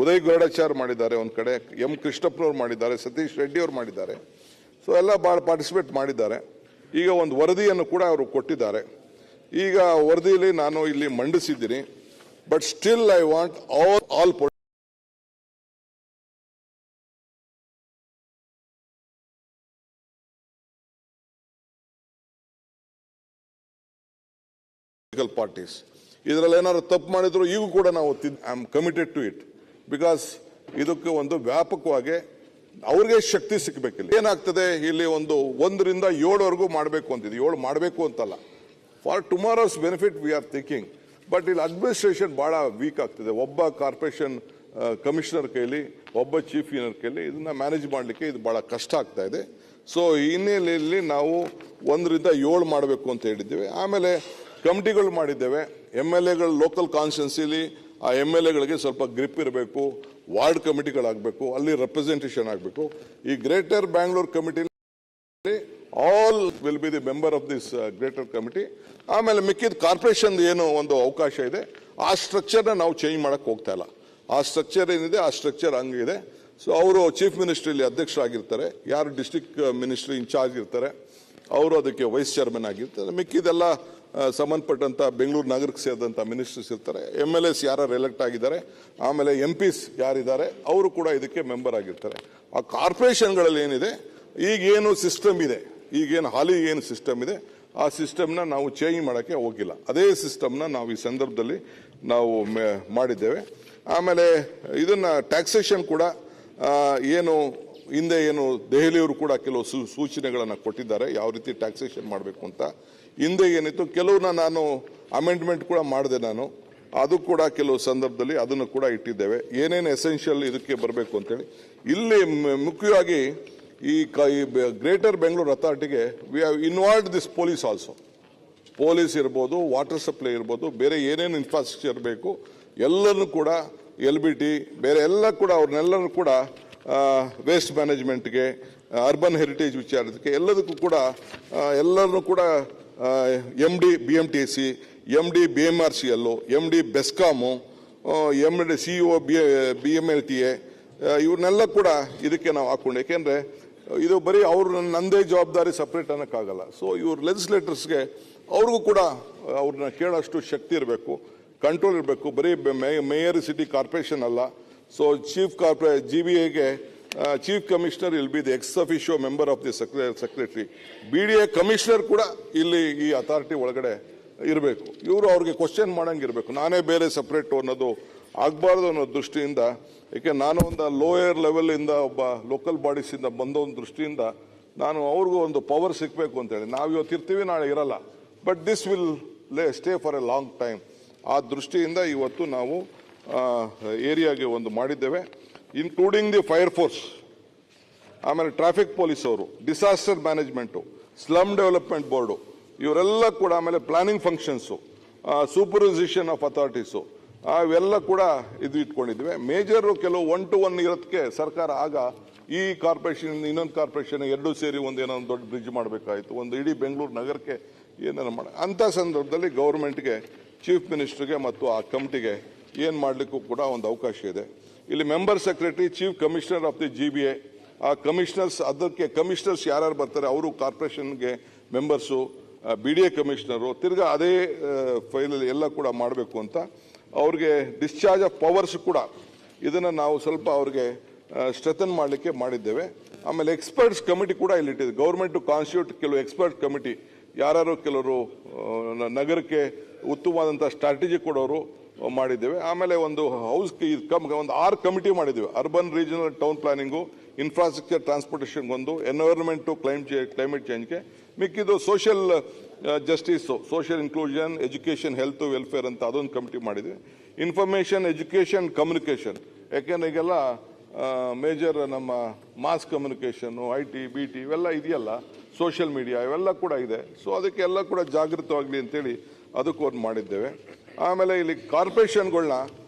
ಉದಯ್ ಗರುಡಾಚಾರ್ ಮಾಡಿದ್ದಾರೆ, ಒಂದು ಕಡೆ ಎಂ ಕೃಷ್ಣಪ್ಪನವ್ರು ಮಾಡಿದ್ದಾರೆ, ಸತೀಶ್ ರೆಡ್ಡಿ ಅವರು ಮಾಡಿದ್ದಾರೆ. ಸೊ ಎಲ್ಲ ಭಾಳ ಪಾರ್ಟಿಸಿಪೇಟ್ ಮಾಡಿದ್ದಾರೆ. ಈಗ ಒಂದು ವರದಿಯನ್ನು ಕೂಡ ಅವರು ಕೊಟ್ಟಿದ್ದಾರೆ. ಈಗ ವರದಿಯಲ್ಲಿ ನಾನು ಇಲ್ಲಿ ಮಂಡಿಸಿದ್ದೀನಿ. But still I want all political parties ಇದರಲ್ಲಿ ಏನಾದ್ರು ತಪ್ಪು ಮಾಡಿದ್ರು ಈಗೂ ಕೂಡ ನಾವು I am committed to it. Because ಇದಕ್ಕೆ ಒಂದು ವ್ಯಾಪಕವಾಗಿ ಅವ್ರಿಗೆ ಶಕ್ತಿ ಸಿಕ್ಕಬೇಕಿಲ್ಲ. ಏನಾಗ್ತದೆ ಇಲ್ಲಿ 1ರಿಂದ 7ವರೆಗೂ ಮಾಡಬೇಕು ಅಂತಿದೆ. 7 ಮಾಡಬೇಕು ಅಂತಲ್ಲ, for tomorrow's benefit we are thinking. But ಇಲ್ಲಿ ಅಡ್ಮಿನಿಸ್ಟ್ರೇಷನ್ ಭಾಳ ವೀಕ್ ಆಗ್ತದೆ. ಒಬ್ಬ ಕಾರ್ಪೊರೇಷನ್ ಕಮಿಷನರ್ ಕೈಲಿ, ಒಬ್ಬ ಚೀಫ್ ಇಂಜಿನಿಯರ್ ಕೈಲಿ ಇದನ್ನ ಮ್ಯಾನೇಜ್ ಮಾಡಲಿಕ್ಕೆ ಇದು ಭಾಳ ಕಷ್ಟ ಆಗ್ತಾ ಇದೆ. ಸೊ ಈ ಹಿನ್ನೆಲೆಯಲ್ಲಿ ನಾವು 1ರಿಂದ 7 ಮಾಡಬೇಕು ಅಂತ ಹೇಳಿದ್ದೇವೆ. ಆಮೇಲೆ ಕಮಿಟಿಗಳು ಮಾಡಿದ್ದೇವೆ. MLAಗಳು ಲೋಕಲ್ ಕಾನ್ಸ್ಟಿಟ್ಯೂನ್ಸಿಲಿ ಆ MLAಗಳಿಗೆ ಸ್ವಲ್ಪ ಗ್ರಿಪ್ ಇರಬೇಕು, ವಾರ್ಡ್ ಕಮಿಟಿಗಳಾಗಬೇಕು, ಅಲ್ಲಿ ರೆಪ್ರೆಸೆಂಟೇಷನ್ ಆಗಬೇಕು. ಈ greater Bangalore committee all will be the member of this greater committee. ಆಮೇಲೆ ಮಿಕ್ಕಿದ ಕಾರ್ಪೊರೇಷನ್ ಏನು ಒಂದು ಅವಕಾಶ ಇದೆ, ಆ ಸ್ಟ್ರಕ್ಚರ್ನ ನಾವು ಚೇಂಜ್ ಮಾಡಕ್ಕೆ ಹೋಗ್ತಾ ಇಲ್ಲ. ಆ ಸ್ಟ್ರಕ್ಚರ್ ಏನಿದೆ ಆ ಸ್ಟ್ರಕ್ಚರ್ ಹಂಗಿದೆ. ಸೊ ಅವರು ಚೀಫ್ ಮಿನಿಸ್ಟ್ರಿಲಿ ಅಧ್ಯಕ್ಷರಾಗಿರ್ತಾರೆ, ಯಾರು ಡಿಸ್ಟ್ರಿಕ್ಟ್ ಮಿನಿಸ್ಟ್ರಿ ಇನ್ಚಾರ್ಜ್ ಇರ್ತಾರೆ ಅವರು ಅದಕ್ಕೆ ವೈಸ್ ಚೇರ್ಮನ್ ಆಗಿರ್ತಾರೆ. ಮಿಕ್ಕಿದೆಲ್ಲ ಸಂಬಂಧಪಟ್ಟಂತ ಬೆಂಗಳೂರು ನಗರಕ್ಕೆ ಸೇರಿದಂಥ ಮಿನಿಸ್ಟರ್ಸ್ ಇರ್ತಾರೆ, MLAs ಯಾರು ಎಲೆಕ್ಟ್ ಆಗಿದ್ದಾರೆ, ಆಮೇಲೆ MPs ಯಾರಿದ್ದಾರೆ ಅವರು ಕೂಡ ಇದಕ್ಕೆ ಮೆಂಬರ್ ಆಗಿರ್ತಾರೆ. ಆ ಕಾರ್ಪೊರೇಷನ್ಗಳಲ್ಲಿ ಏನಿದೆ ಈಗೇನು ಸಿಸ್ಟಮ್ ಇದೆ, ಈಗೇನು ಹಾಲಿ ಏನು ಸಿಸ್ಟಮ್ ಇದೆ ಆ ಸಿಸ್ಟಮ್ನ ನಾವು ಚೇಂಜ್ ಮಾಡೋಕ್ಕೆ ಹೋಗಿಲ್ಲ. ಅದೇ ಸಿಸ್ಟಮ್ನ ನಾವು ಈ ಸಂದರ್ಭದಲ್ಲಿ ನಾವು ಮಾಡಿದ್ದೇವೆ. ಆಮೇಲೆ ಇದನ್ನ ಟ್ಯಾಕ್ಸೇಷನ್ ಕೂಡ ಏನು ಹಿಂದೆ ಏನು ದೆಹಲಿಯವರು ಕೂಡ ಕೆಲವು ಸೂಚನೆಗಳನ್ನು ಕೊಟ್ಟಿದ್ದಾರೆ ಯಾವ ರೀತಿ ಟ್ಯಾಕ್ಸೇಷನ್ ಮಾಡಬೇಕು ಅಂತ. ಹಿಂದೆ ಏನಿತ್ತು ಕೆಲವನ್ನ ನಾನು ಅಮೆಂಡ್ಮೆಂಟ್ ಕೂಡ ಮಾಡಿದೆ ನಾನು, ಅದು ಕೂಡ ಕೆಲವು ಸಂದರ್ಭದಲ್ಲಿ ಅದನ್ನು ಕೂಡ ಇಟ್ಟಿದ್ದೇವೆ. ಏನೇನು ಎಸೆನ್ಷಿಯಲ್ ಇದಕ್ಕೆ ಬರಬೇಕು ಅಂತೇಳಿ ಇಲ್ಲಿ ಮುಖ್ಯವಾಗಿ ಈ ಗ್ರೇಟರ್ ಬೆಂಗಳೂರು ಅಥಾರಿಟಿಗೆ we have involved this police also. Police ಇರ್ಬೋದು, ವಾಟರ್ ಸಪ್ಲೈ ಇರ್ಬೋದು, ಬೇರೆ ಏನೇನು ಇನ್ಫ್ರಾಸ್ಟ್ರಕ್ಚರ್ ಬೇಕು ಎಲ್ಲರನ್ನು ಕೂಡ, LBT ಬೇರೆ ಎಲ್ಲ ಕೂಡ ಅವ್ರನ್ನೆಲ್ಲರೂ ಕೂಡ ವೇಸ್ಟ್ ಮ್ಯಾನೇಜ್ಮೆಂಟ್ಗೆ, ಅರ್ಬನ್ ಹೆರಿಟೇಜ್ ವಿಚಾರಕ್ಕೆ ಎಲ್ಲದಕ್ಕೂ ಕೂಡ ಎಲ್ಲರನ್ನೂ ಕೂಡ MD BMTC, MD BMRCL, MD BESCOM, MD CEO BMLTA ಇವ್ರನ್ನೆಲ್ಲ ಕೂಡ ಇದಕ್ಕೆ ನಾವು ಹಾಕೊಂಡು. ಯಾಕೆಂದರೆ ಇದು ಬರೀ ಅವ್ರ ನಂದೇ ಜವಾಬ್ದಾರಿ ಸಪ್ರೇಟ್ ಅನ್ನೋಕ್ಕಾಗಲ್ಲ. ಸೊ ಇವ್ರ ಲೆಜಿಸ್ಲೇಟರ್ಸ್ಗೆ ಅವ್ರಿಗೂ ಕೂಡ ಅವ್ರನ್ನ ಕೇಳೋಷ್ಟು ಶಕ್ತಿ ಇರಬೇಕು, ಕಂಟ್ರೋಲ್ ಇರಬೇಕು. ಬರೀ ಮೇಯರ್ ಸಿಟಿ ಕಾರ್ಪೊರೇಷನ್ ಅಲ್ಲ. ಸೊ ಚೀಫ್ GBAಗೆ chief commissioner will be the ex officio member of the secretary. BDA commissioner ಕೂಡ ಇಲ್ಲಿ ಈ ಅಥಾರಿಟಿ ಒಳಗಡೆ ಇರಬೇಕು. ಇವರು ಅವ್ರಿಗೆ ಕ್ವಶನ್ ಮಾಡಂಗಿರಬೇಕು. ನಾನೇ ಬೇರೆ ಸಪ್ರೇಟ್ ಅನ್ನೋದು ಆಗಬಾರ್ದು ಅನ್ನೋ ದೃಷ್ಟಿಯಿಂದ, ಏಕೆ ನಾನು ಒಂದು ಲೋಯರ್ ಲೆವೆಲಿಂದ ಒಬ್ಬ ಲೋಕಲ್ ಬಾಡೀಸಿಂದ ಬಂದ ಒಂದು ದೃಷ್ಟಿಯಿಂದ ನಾನು ಅವ್ರಿಗೂ ಒಂದು ಪವರ್ ಸಿಗಬೇಕು ಅಂತೇಳಿ. ನಾವು ಇವತ್ತು ಇರ್ತೀವಿ, ನಾಳೆ ಇರಲ್ಲ, but this will stay for A long time. ಆ ದೃಷ್ಟಿಯಿಂದ ಇವತ್ತು ನಾವು ಏರಿಯಾಗೆ ಒಂದು ಮಾಡಿದ್ದೇವೆ, ಇನ್ಕ್ಲೂಡಿಂಗ್ ದಿ ಫೈರ್ ಫೋರ್ಸ್, ಆಮೇಲೆ ಟ್ರಾಫಿಕ್ ಪೊಲೀಸ್ ಅವರು, disaster management, slum development board, ಇವರೆಲ್ಲ ಕೂಡ, ಆಮೇಲೆ ಪ್ಲಾನಿಂಗ್ ಫಂಕ್ಷನ್ಸು, ಸೂಪರ್ವೈಸೇಷನ್ ಆಫ್ ಅಥಾರಿಟೀಸು, ಅವೆಲ್ಲ ಕೂಡ ಇದು ಇಟ್ಕೊಂಡಿದ್ವಿ. ಮೇಜರು ಕೆಲವು 1 to 1 ಇರೋದಕ್ಕೆ ಸರ್ಕಾರ ಆಗ ಈ ಕಾರ್ಪೊರೇಷನ್ ಇನ್ನೊಂದು ಕಾರ್ಪೊರೇಷನ್ ಎರಡೂ ಸೇರಿ ಏನೋ ಒಂದು ದೊಡ್ಡ ಬ್ರಿಡ್ಜ್ ಮಾಡಬೇಕಾಯಿತು, ಒಂದು ಇಡೀ ಬೆಂಗಳೂರು ನಗರಕ್ಕೆ ಏನಾರು ಅಂಥ ಸಂದರ್ಭದಲ್ಲಿ ಗೌರ್ಮೆಂಟ್ಗೆ, ಚೀಫ್ ಮಿನಿಸ್ಟರ್ಗೆ ಮತ್ತು ಆ ಕಮಿಟಿಗೆ ಏನು ಮಾಡಲಿಕ್ಕೂ ಕೂಡ ಒಂದು ಅವಕಾಶ ಇದೆ. ಇಲ್ಲಿ member secretary, chief commissioner of the GBA, ಆ ಕಮಿಷನರ್ಸ್, ಅದಕ್ಕೆ ಕಮಿಷನರ್ಸ್ ಯಾರ್ಯಾರು ಬರ್ತಾರೆ ಅವರು ಕಾರ್ಪೊರೇಷನ್ಗೆ ಮೆಂಬರ್ಸು, BDA ಕಮಿಷನರು, ತಿರ್ಗಾ ಅದೇ ಫೈಲಲ್ಲಿ ಎಲ್ಲ ಕೂಡ ಮಾಡಬೇಕು ಅಂತ ಅವ್ರಿಗೆ ಡಿಸ್ಚಾರ್ಜ್ ಆಫ್ ಪವರ್ಸ್ ಕೂಡ ಇದನ್ನು ನಾವು ಸ್ವಲ್ಪ ಅವ್ರಿಗೆ ಸ್ಟ್ರೆಂಥನ್ ಮಾಡಲಿಕ್ಕೆ ಮಾಡಿದ್ದೇವೆ. ಆಮೇಲೆ ಎಕ್ಸ್ಪರ್ಟ್ಸ್ ಕಮಿಟಿ ಕೂಡ ಇಲ್ಲಿ ಇಟ್ಟಿದೆ. ಗೌರ್ಮೆಂಟ್ ಟು ಕಾನ್ಸ್ಟಿಟ್ಯೂಟ್ ಕೆಲವು ಎಕ್ಸ್ಪರ್ಟ್ ಕಮಿಟಿ, ಯಾರು ಕೆಲವರು ನಗರಕ್ಕೆ ಉತ್ತಮವಾದಂಥ ಸ್ಟ್ರಾಟಜಿ ಕೊಡೋರು ಮಾಡಿದ್ದೇವೆ. ಆಮೇಲೆ ಒಂದು ಒಂದು 6 ಕಮಿಟಿ ಮಾಡಿದ್ದೇವೆ. Urban regional town planning, infrastructure transportation ಒಂದು, ಎನ್ವೈರನ್ಮೆಂಟ್ ಟು ಕ್ಲೈಮೇಟ್ ಚೇಂಜ್ಗೆ, ಮಿಕ್ಕಿದ್ದು social justice, social inclusion, education, health, welfare ಅಂತ ಅದೊಂದು ಕಮಿಟಿ ಮಾಡಿದ್ವಿ. ಇನ್ಫಾರ್ಮೇಷನ್, ಎಜುಕೇಷನ್, ಕಮ್ಯುನಿಕೇಷನ್, ಯಾಕೆಂದ್ರೆ ಈಗೆಲ್ಲ ಮೇಜರ್ ನಮ್ಮ ಮಾಸ್ ಕಮ್ಯುನಿಕೇಷನ್ನು, IT, BT ಇವೆಲ್ಲ ಇದೆಯಲ್ಲ, ಸೋಷಿಯಲ್ ಮೀಡಿಯಾ ಇವೆಲ್ಲ ಕೂಡ ಇದೆ. ಸೊ ಅದಕ್ಕೆಲ್ಲ ಕೂಡ ಜಾಗೃತವಾಗಲಿ ಅಂತೇಳಿ ಅದಕ್ಕೂ ಒಂದು ಮಾಡಿದ್ದೇವೆ. ಆಮೇಲೆ ಇಲ್ಲಿ ಕಾರ್ಪೊರೇಷನ್ಗಳನ್ನ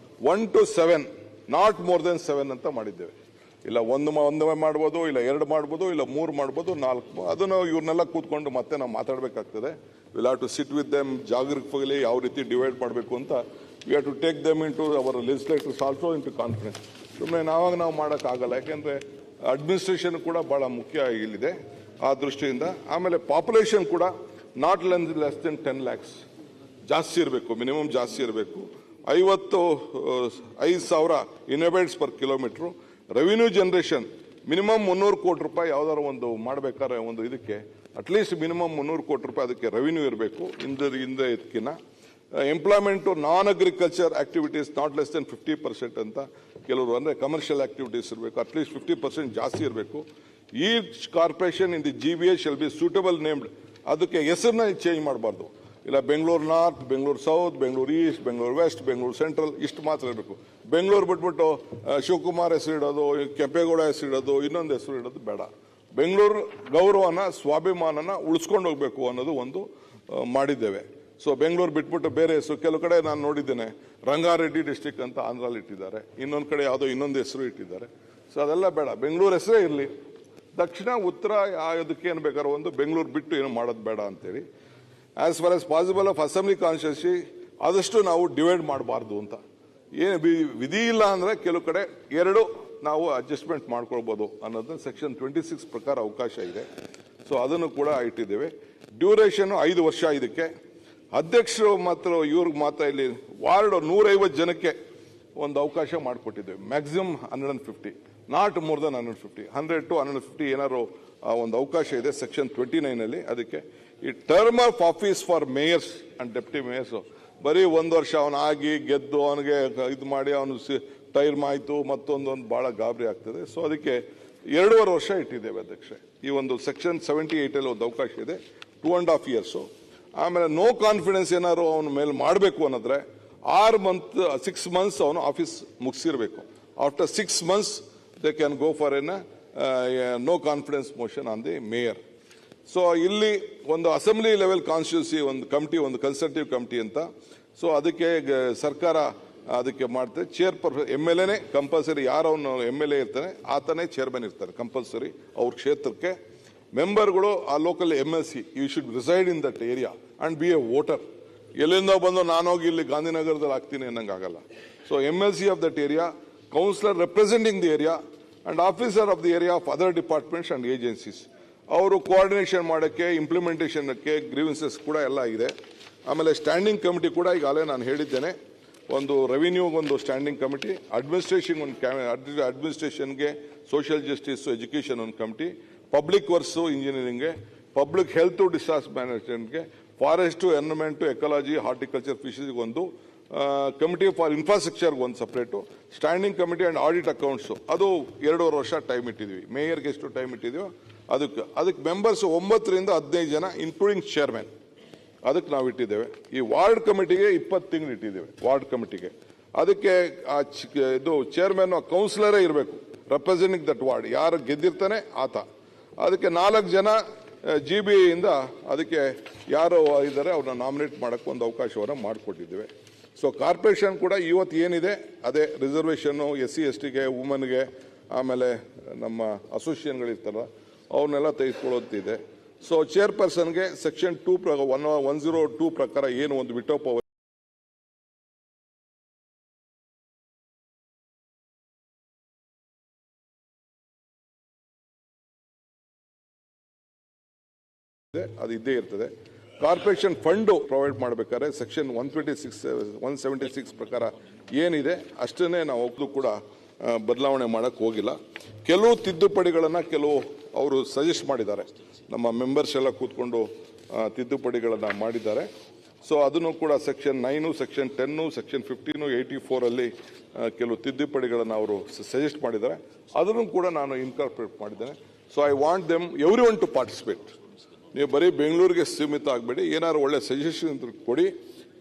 1 to 7, ನಾಟ್ ಮೋರ್ ದೆನ್ 7 ಅಂತ ಮಾಡಿದ್ದೇವೆ. ಇಲ್ಲ ಒಂದು ಮಾಡ್ಬೋದು, ಇಲ್ಲ 2 ಮಾಡ್ಬೋದು, ಇಲ್ಲ 3 ಮಾಡ್ಬೋದು, 4, ಅದನ್ನು ಇವ್ರನ್ನೆಲ್ಲ ಕೂತ್ಕೊಂಡು ಮತ್ತೆ ನಾವು ಮಾತಾಡಬೇಕಾಗ್ತದೆ. Will have to sit with them, ಜಾಗರೂಕವಾಗಿ ಯಾವ ರೀತಿ ಡಿವೈಡ್ ಮಾಡಬೇಕು ಅಂತ. We have to take them into our legislators also into conference. ಸುಮ್ಮನೆ ನಾವು ಮಾಡೋಕ್ಕಾಗಲ್ಲ, ಯಾಕೆಂದರೆ ಅಡ್ಮಿನಿಸ್ಟ್ರೇಷನ್ ಕೂಡ ಭಾಳ ಮುಖ್ಯ ಇಲ್ಲಿದೆ ಆ ದೃಷ್ಟಿಯಿಂದ. ಆಮೇಲೆ ಪಾಪ್ಯುಲೇಷನ್ ಕೂಡ ನಾಟ್ ಲೆಸ್ ದೆನ್ 10 lakhs ಜಾಸ್ತಿ ಇರಬೇಕು, ಮಿನಿಮಮ್ ಜಾಸ್ತಿ ಇರಬೇಕು. 55,000 inhabits per kilometre. Revenue generation minimum 300 ಕೋಟಿ ರೂಪಾಯಿ ಯಾವ್ದಾರು ಒಂದು ಮಾಡಬೇಕಾದ್ರೆ ಒಂದು ಇದಕ್ಕೆ ಅಟ್ಲೀಸ್ಟ್ ಮಿನಿಮಮ್ 300 ಕೋಟಿ ರೂಪಾಯಿ ಅದಕ್ಕೆ ರೆವಿನ್ಯೂ ಇರಬೇಕು ಹಿಂದೆ ಇದಕ್ಕಿನ್ನ. Employment, non agriculture activities not less than 50% ಅಂತ ಕೆಲವರು, ಅಂದರೆ ಕಮರ್ಷಿಯಲ್ ಆಕ್ಟಿವಿಟೀಸ್ ಇರಬೇಕು, ಅಟ್ಲೀಸ್ಟ್ 50% ಜಾಸ್ತಿ ಇರಬೇಕು. Each corporation in the GBA shall be suitable named. ಅದಕ್ಕೆ ಹೆಸರನ್ನ ಚೇಂಜ್ ಮಾಡಬಾರ್ದು. ಇಲ್ಲ Bengaluru north, Bengaluru south, Bengaluru east, Bengaluru west, Bengaluru central, ಇಷ್ಟು ಮಾತ್ರ ಇರಬೇಕು. ಬೆಂಗಳೂರು ಬಿಟ್ಬಿಟ್ಟು ಶಿವಕುಮಾರ್ ಹೆಸರು ಇಡೋದು, ಕೆಂಪೇಗೌಡ ಹೆಸರು ಇಡೋದು, ಇನ್ನೊಂದು ಹೆಸರು ಇಡೋದು ಬೇಡ. ಬೆಂಗಳೂರು ಗೌರವನ, ಸ್ವಾಭಿಮಾನನ ಉಳಿಸ್ಕೊಂಡು ಹೋಗಬೇಕು ಅನ್ನೋದು ಒಂದು ಮಾಡಿದ್ದೇವೆ. ಸೊ ಬೆಂಗಳೂರು ಬಿಟ್ಬಿಟ್ಟು ಬೇರೆ ಹೆಸರು, ಕೆಲವು ಕಡೆ ನಾನು ನೋಡಿದ್ದೇನೆ ರಂಗಾರೆಡ್ಡಿ ಡಿಸ್ಟ್ರಿಕ್ಟ್ ಅಂತ ಆಂಧ್ರಲ್ಲಿ ಇಟ್ಟಿದ್ದಾರೆ, ಇನ್ನೊಂದು ಕಡೆ ಯಾವುದೋ ಇನ್ನೊಂದು ಹೆಸರು ಇಟ್ಟಿದ್ದಾರೆ. ಸೊ ಅದೆಲ್ಲ ಬೇಡ, ಬೆಂಗಳೂರು ಹೆಸರೇ ಇರಲಿ. ದಕ್ಷಿಣ ಉತ್ತರ ಅದಕ್ಕೆ ಏನು ಬೇಕಾದ್ರೂ ಒಂದು, ಬೆಂಗಳೂರು ಬಿಟ್ಟು ಏನು ಮಾಡೋದು ಬೇಡ ಅಂತೇಳಿ. As far as possible of assembly constituency ಆದಷ್ಟು ನಾವು ಡಿವೈಡ್ ಮಾಡಬಾರ್ದು ಅಂತ. ಏನು ವಿಧಿ ಇಲ್ಲ ಅಂದರೆ ಕೆಲವು ಕಡೆ 2 ನಾವು ಅಡ್ಜಸ್ಟ್ಮೆಂಟ್ ಮಾಡ್ಕೊಳ್ಬೋದು ಅನ್ನೋದನ್ನ ಸೆಕ್ಷನ್ 26 ಪ್ರಕಾರ ಅವಕಾಶ ಇದೆ. ಸೊ ಅದನ್ನು ಕೂಡ ಇಟ್ಟಿದ್ದೇವೆ. ಡ್ಯೂರೇಷನ್ನು 5 ವರ್ಷ. ಇದಕ್ಕೆ ಅಧ್ಯಕ್ಷರು ಮಾತ್ರ, ಇವ್ರಿಗೆ ಮಾತ್ರ ಇಲ್ಲಿ ವಾರ್ಡ್ 150 ಜನಕ್ಕೆ ಒಂದು ಅವಕಾಶ ಮಾಡಿಕೊಟ್ಟಿದ್ದೇವೆ. Maximum 150, not more than 150. 100 to 150 ಏನಾದ್ರು ಒಂದು ಅವಕಾಶ ಇದೆ ಸೆಕ್ಷನ್ 29 ಅದಕ್ಕೆ. ಈ term of office for mayors and deputy mayors ಬರೀ 1 ವರ್ಷ ಅವನಾಗಿ ಗೆದ್ದು ಅವನಿಗೆ ಇದು ಮಾಡಿ ಅವನು ಟೈಮ್ ಆಯಿತು ಮತ್ತೊಂದೊಂದು ಭಾಳ ಗಾಬರಿ ಆಗ್ತದೆ. ಸೊ ಅದಕ್ಕೆ 2.5 ವರ್ಷ ಇಟ್ಟಿದ್ದೇವೆ ಅಧ್ಯಕ್ಷೆ. ಈ ಒಂದು ಸೆಕ್ಷನ್ 78 ಒಂದು ಅವಕಾಶ ಇದೆ, 2.5 years. ಆಮೇಲೆ ನೋ ಕಾನ್ಫಿಡೆನ್ಸ್ ಏನಾದ್ರು ಅವನ ಮೇಲೆ ಮಾಡಬೇಕು ಅನ್ನೋದ್ರೆ 6 months ಅವನು ಆಫೀಸ್ ಮುಗಿಸಿರ್ಬೇಕು. After 6 months they can go for no confidence motion on the mayor. So ಇಲ್ಲಿ ಒಂದು ಅಸೆಂಬ್ಲಿ ಲೆವೆಲ್ ಕಾನ್ಸ್ಟಿಟ್ಯೂನ್ಸಿ ಒಂದು ಕಮಿಟಿ, ಒಂದು ಕನ್ಸಲ್ಟೇಟಿವ್ ಕಮಿಟಿ ಅಂತ. ಸೊ ಅದಕ್ಕೆ ಸರ್ಕಾರ ಅದಕ್ಕೆ ಮಾಡ್ತಾರೆ. ಚೇರ್ಪರ್ಸನ್ MLA ಕಂಪಲ್ಸರಿ, ಯಾರು ಅವನು MLA ಇರ್ತಾನೆ ಆತನೇ ಚೇರ್ಮನ್ ಇರ್ತಾರೆ ಕಂಪಲ್ಸರಿ ಅವ್ರ ಕ್ಷೇತ್ರಕ್ಕೆ. ಮೆಂಬರ್ಗಳು ಆ local MLC, you should reside in that area and be a voter. ಎಲ್ಲಿಂದ ಬಂದು ನಾನೋಗಿ ಇಲ್ಲಿ ಗಾಂಧಿನಗರದಲ್ಲಿ ಆಗ್ತೀನಿ ಅನ್ನಂಗಾಗಲ್ಲ. So MLC of that area, councillor representing the area and officer of the area of other departments and agencies. ಅವರು coordination ಮಾಡೋಕ್ಕೆ, ಇಂಪ್ಲಿಮೆಂಟೇಷನ್ಗೆ, ಗ್ರೀವೆನ್ಸಸ್ ಕೂಡ ಎಲ್ಲ ಇದೆ. ಆಮೇಲೆ ಸ್ಟ್ಯಾಂಡಿಂಗ್ ಕಮಿಟಿ ಕೂಡ ಈಗಾಗಲೇ ನಾನು ಹೇಳಿದ್ದೇನೆ. ಒಂದು ರೆವಿನ್ಯೂಗೆ ಒಂದು ಸ್ಟ್ಯಾಂಡಿಂಗ್ ಕಮಿಟಿ, ಅಡ್ಮಿನಿಸ್ಟ್ರೇಷನ್ ಒಂದು ಅಡ್ಮಿನಿಸ್ಟ್ರೇಷನ್ಗೆ, ಸೋಷಿಯಲ್ ಜಸ್ಟಿಸ್, ಎಜುಕೇಷನ್ ಒಂದು ಕಮಿಟಿ, ಪಬ್ಲಿಕ್ ವರ್ಕ್ಸು, ಇಂಜಿನಿಯರಿಂಗ್ಗೆ, ಪಬ್ಲಿಕ್ ಹೆಲ್ತ್, ಡಿಸಾಸ್ಟರ್ ಮ್ಯಾನೇಜ್ಮೆಂಟ್ಗೆ, ಫಾರೆಸ್ಟು, ಎನ್ವಿರಾನ್ಮೆಂಟು, ಎಕಾಲಜಿ, ಹಾರ್ಟಿಕಲ್ಚರ್, ಫಿಶಿಸ್ಗೆ ಒಂದು ಕಮಿಟಿ, ಫಾರ್ ಇನ್ಫ್ರಾಸ್ಟ್ರಕ್ಚರ್ಗೆ ಒಂದು separate, standing committee and audit accounts ಅದು 2.5 ವರ್ಷ ಟೈಮ್ ಇಟ್ಟಿದ್ವಿ. ಮೇಯರ್ಗೆ ಎಷ್ಟು ಟೈಮ್ ಇಟ್ಟಿದ್ದೀವೋ ಅದಕ್ಕೆ ಮೆಂಬರ್ಸ್ 9 ರಿಂದ 15 ಜನ ಇನ್ಕ್ಲೂಡಿಂಗ್ ಚೇರ್ಮನ್ ಅದಕ್ಕೆ ನಾವು ಇಟ್ಟಿದ್ದೇವೆ. ಈ ವಾರ್ಡ್ ಕಮಿಟಿಗೆ 20 ತಿಂಗಳು ಇಟ್ಟಿದ್ದೇವೆ ವಾರ್ಡ್ ಕಮಿಟಿಗೆ. ಅದಕ್ಕೆ ಇದು ಚೇರ್ಮನ್ ಕೌನ್ಸಿಲರೇ ಇರಬೇಕು, ರೆಪ್ರೆಸೆಂಟಿಂಗ್ ದಟ್ ವಾರ್ಡ್. ಯಾರು ಗೆದ್ದಿರ್ತಾನೆ ಆತ. ಅದಕ್ಕೆ 4 ಜನ GB ಇಂದ ಅದಕ್ಕೆ ಯಾರು ಇದ್ದಾರೆ ಅವ್ರನ್ನ ನಾಮಿನೇಟ್ ಮಾಡೋಕ್ಕೆ ಒಂದು ಅವಕಾಶವನ್ನು ಮಾಡಿಕೊಟ್ಟಿದ್ದೇವೆ. ಸೊ ಕಾರ್ಪೊರೇಷನ್ ಕೂಡ ಇವತ್ತು ಏನಿದೆ ಅದೇ ರಿಸರ್ವೇಷನ್ನು SC STಗೆ, ವುಮನ್ಗೆ, ಆಮೇಲೆ ನಮ್ಮ ಅಸೋಸಿಯೇಷನ್ಗಳಿರ್ತಾರಲ್ಲ ಅವನ್ನೆಲ್ಲ ತೆಗೆದುಕೊಳ್ಳೋದಿದೆ. ಸೊ ಚೇರ್ಪರ್ಸನ್ಗೆ ಸೆಕ್ಷನ್ 102 ಪ್ರಕಾರ ಏನು ಒಂದು ವಿಟೋ ಪವರ್ ಅದು ಇದ್ದೇ ಇರ್ತದೆ. ಕಾರ್ಪೊರೇಷನ್ ಫಂಡು ಪ್ರೊವೈಡ್ ಮಾಡಬೇಕಾದ್ರೆ ಸೆಕ್ಷನ್ 176 ಪ್ರಕಾರ ಏನಿದೆ ಅಷ್ಟನ್ನೇ ನಾವು ಒಬ್ಬರು ಕೂಡ ಬದಲಾವಣೆ ಮಾಡೋಕ್ಕೆ ಹೋಗಿಲ್ಲ. ಕೆಲವು ತಿದ್ದುಪಡಿಗಳನ್ನು ಅವರು ಸಜೆಸ್ಟ್ ಮಾಡಿದ್ದಾರೆ. ನಮ್ಮ ಮೆಂಬರ್ಸ್ ಎಲ್ಲ ಕೂತ್ಕೊಂಡು ತಿದ್ದುಪಡಿಗಳನ್ನು ಮಾಡಿದ್ದಾರೆ. ಸೊ ಅದನ್ನು ಕೂಡ ಸೆಕ್ಷನ್ 9, ಸೆಕ್ಷನ್ 10, ಸೆಕ್ಷನ್ 15, 84 ಕೆಲವು ತಿದ್ದುಪಡಿಗಳನ್ನು ಅವರು ಸಜೆಸ್ಟ್ ಮಾಡಿದ್ದಾರೆ. ಅದನ್ನು ಕೂಡ ನಾನು ಇನ್ಕಾರ್ಪೊರೇಟ್ ಮಾಡಿದ್ದೇನೆ. So I want them everyone to participate. ನೀವು ಬರೀ ಬೆಂಗಳೂರಿಗೆ ಸೀಮಿತ ಆಗಬೇಡಿ, ಏನಾದ್ರು ಒಳ್ಳೆ ಸಜೆಷನ್ ಕೊಡಿ,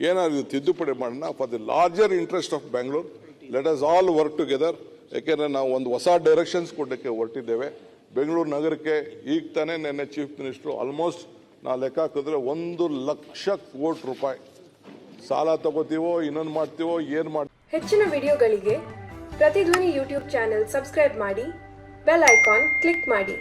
ಏನಾದ್ರು ತಿದ್ದುಪಡಿ ಮಾಡೋಣ for the larger interest of Bengaluru. Let us all work together. ಯಾಕೆಂದರೆ ನಾವು ಒಂದು ಹೊಸ ಡೈರೆಕ್ಷನ್ಸ್ ಕೊಡೋಕ್ಕೆ ಹೊರಟಿದ್ದೇವೆ. ಬೆಂಗಳೂರು ನಗರಕ್ಕೆ ಈಗ ತಾನೇ ನಿನ್ನೆ ಚೀಫ್ ಮಿನಿಸ್ಟ್ರು ಆಲ್ಮೋಸ್ಟ್ ನಾವು ಲೆಕ್ಕ ಹಾಕಿದ್ರೆ 1 ಲಕ್ಷ ಕೋಟಿ ರೂಪಾಯಿ ಸಾಲ ತಗೋತೀವೋ ಇನ್ನೊಂದು ಮಾಡ್ತೀವೋ ಏನು ಮಾಡ್ತೀವೋ. ಹೆಚ್ಚಿನ ವಿಡಿಯೋಗಳಿಗೆ ಪ್ರತಿಧ್ವನಿ ಯೂಟ್ಯೂಬ್ ಚಾನೆಲ್ ಸಬ್ಸ್ಕ್ರೈಬ್ ಮಾಡಿ, ಬೆಲ್ ಐಕಾನ್ ಕ್ಲಿಕ್ ಮಾಡಿ.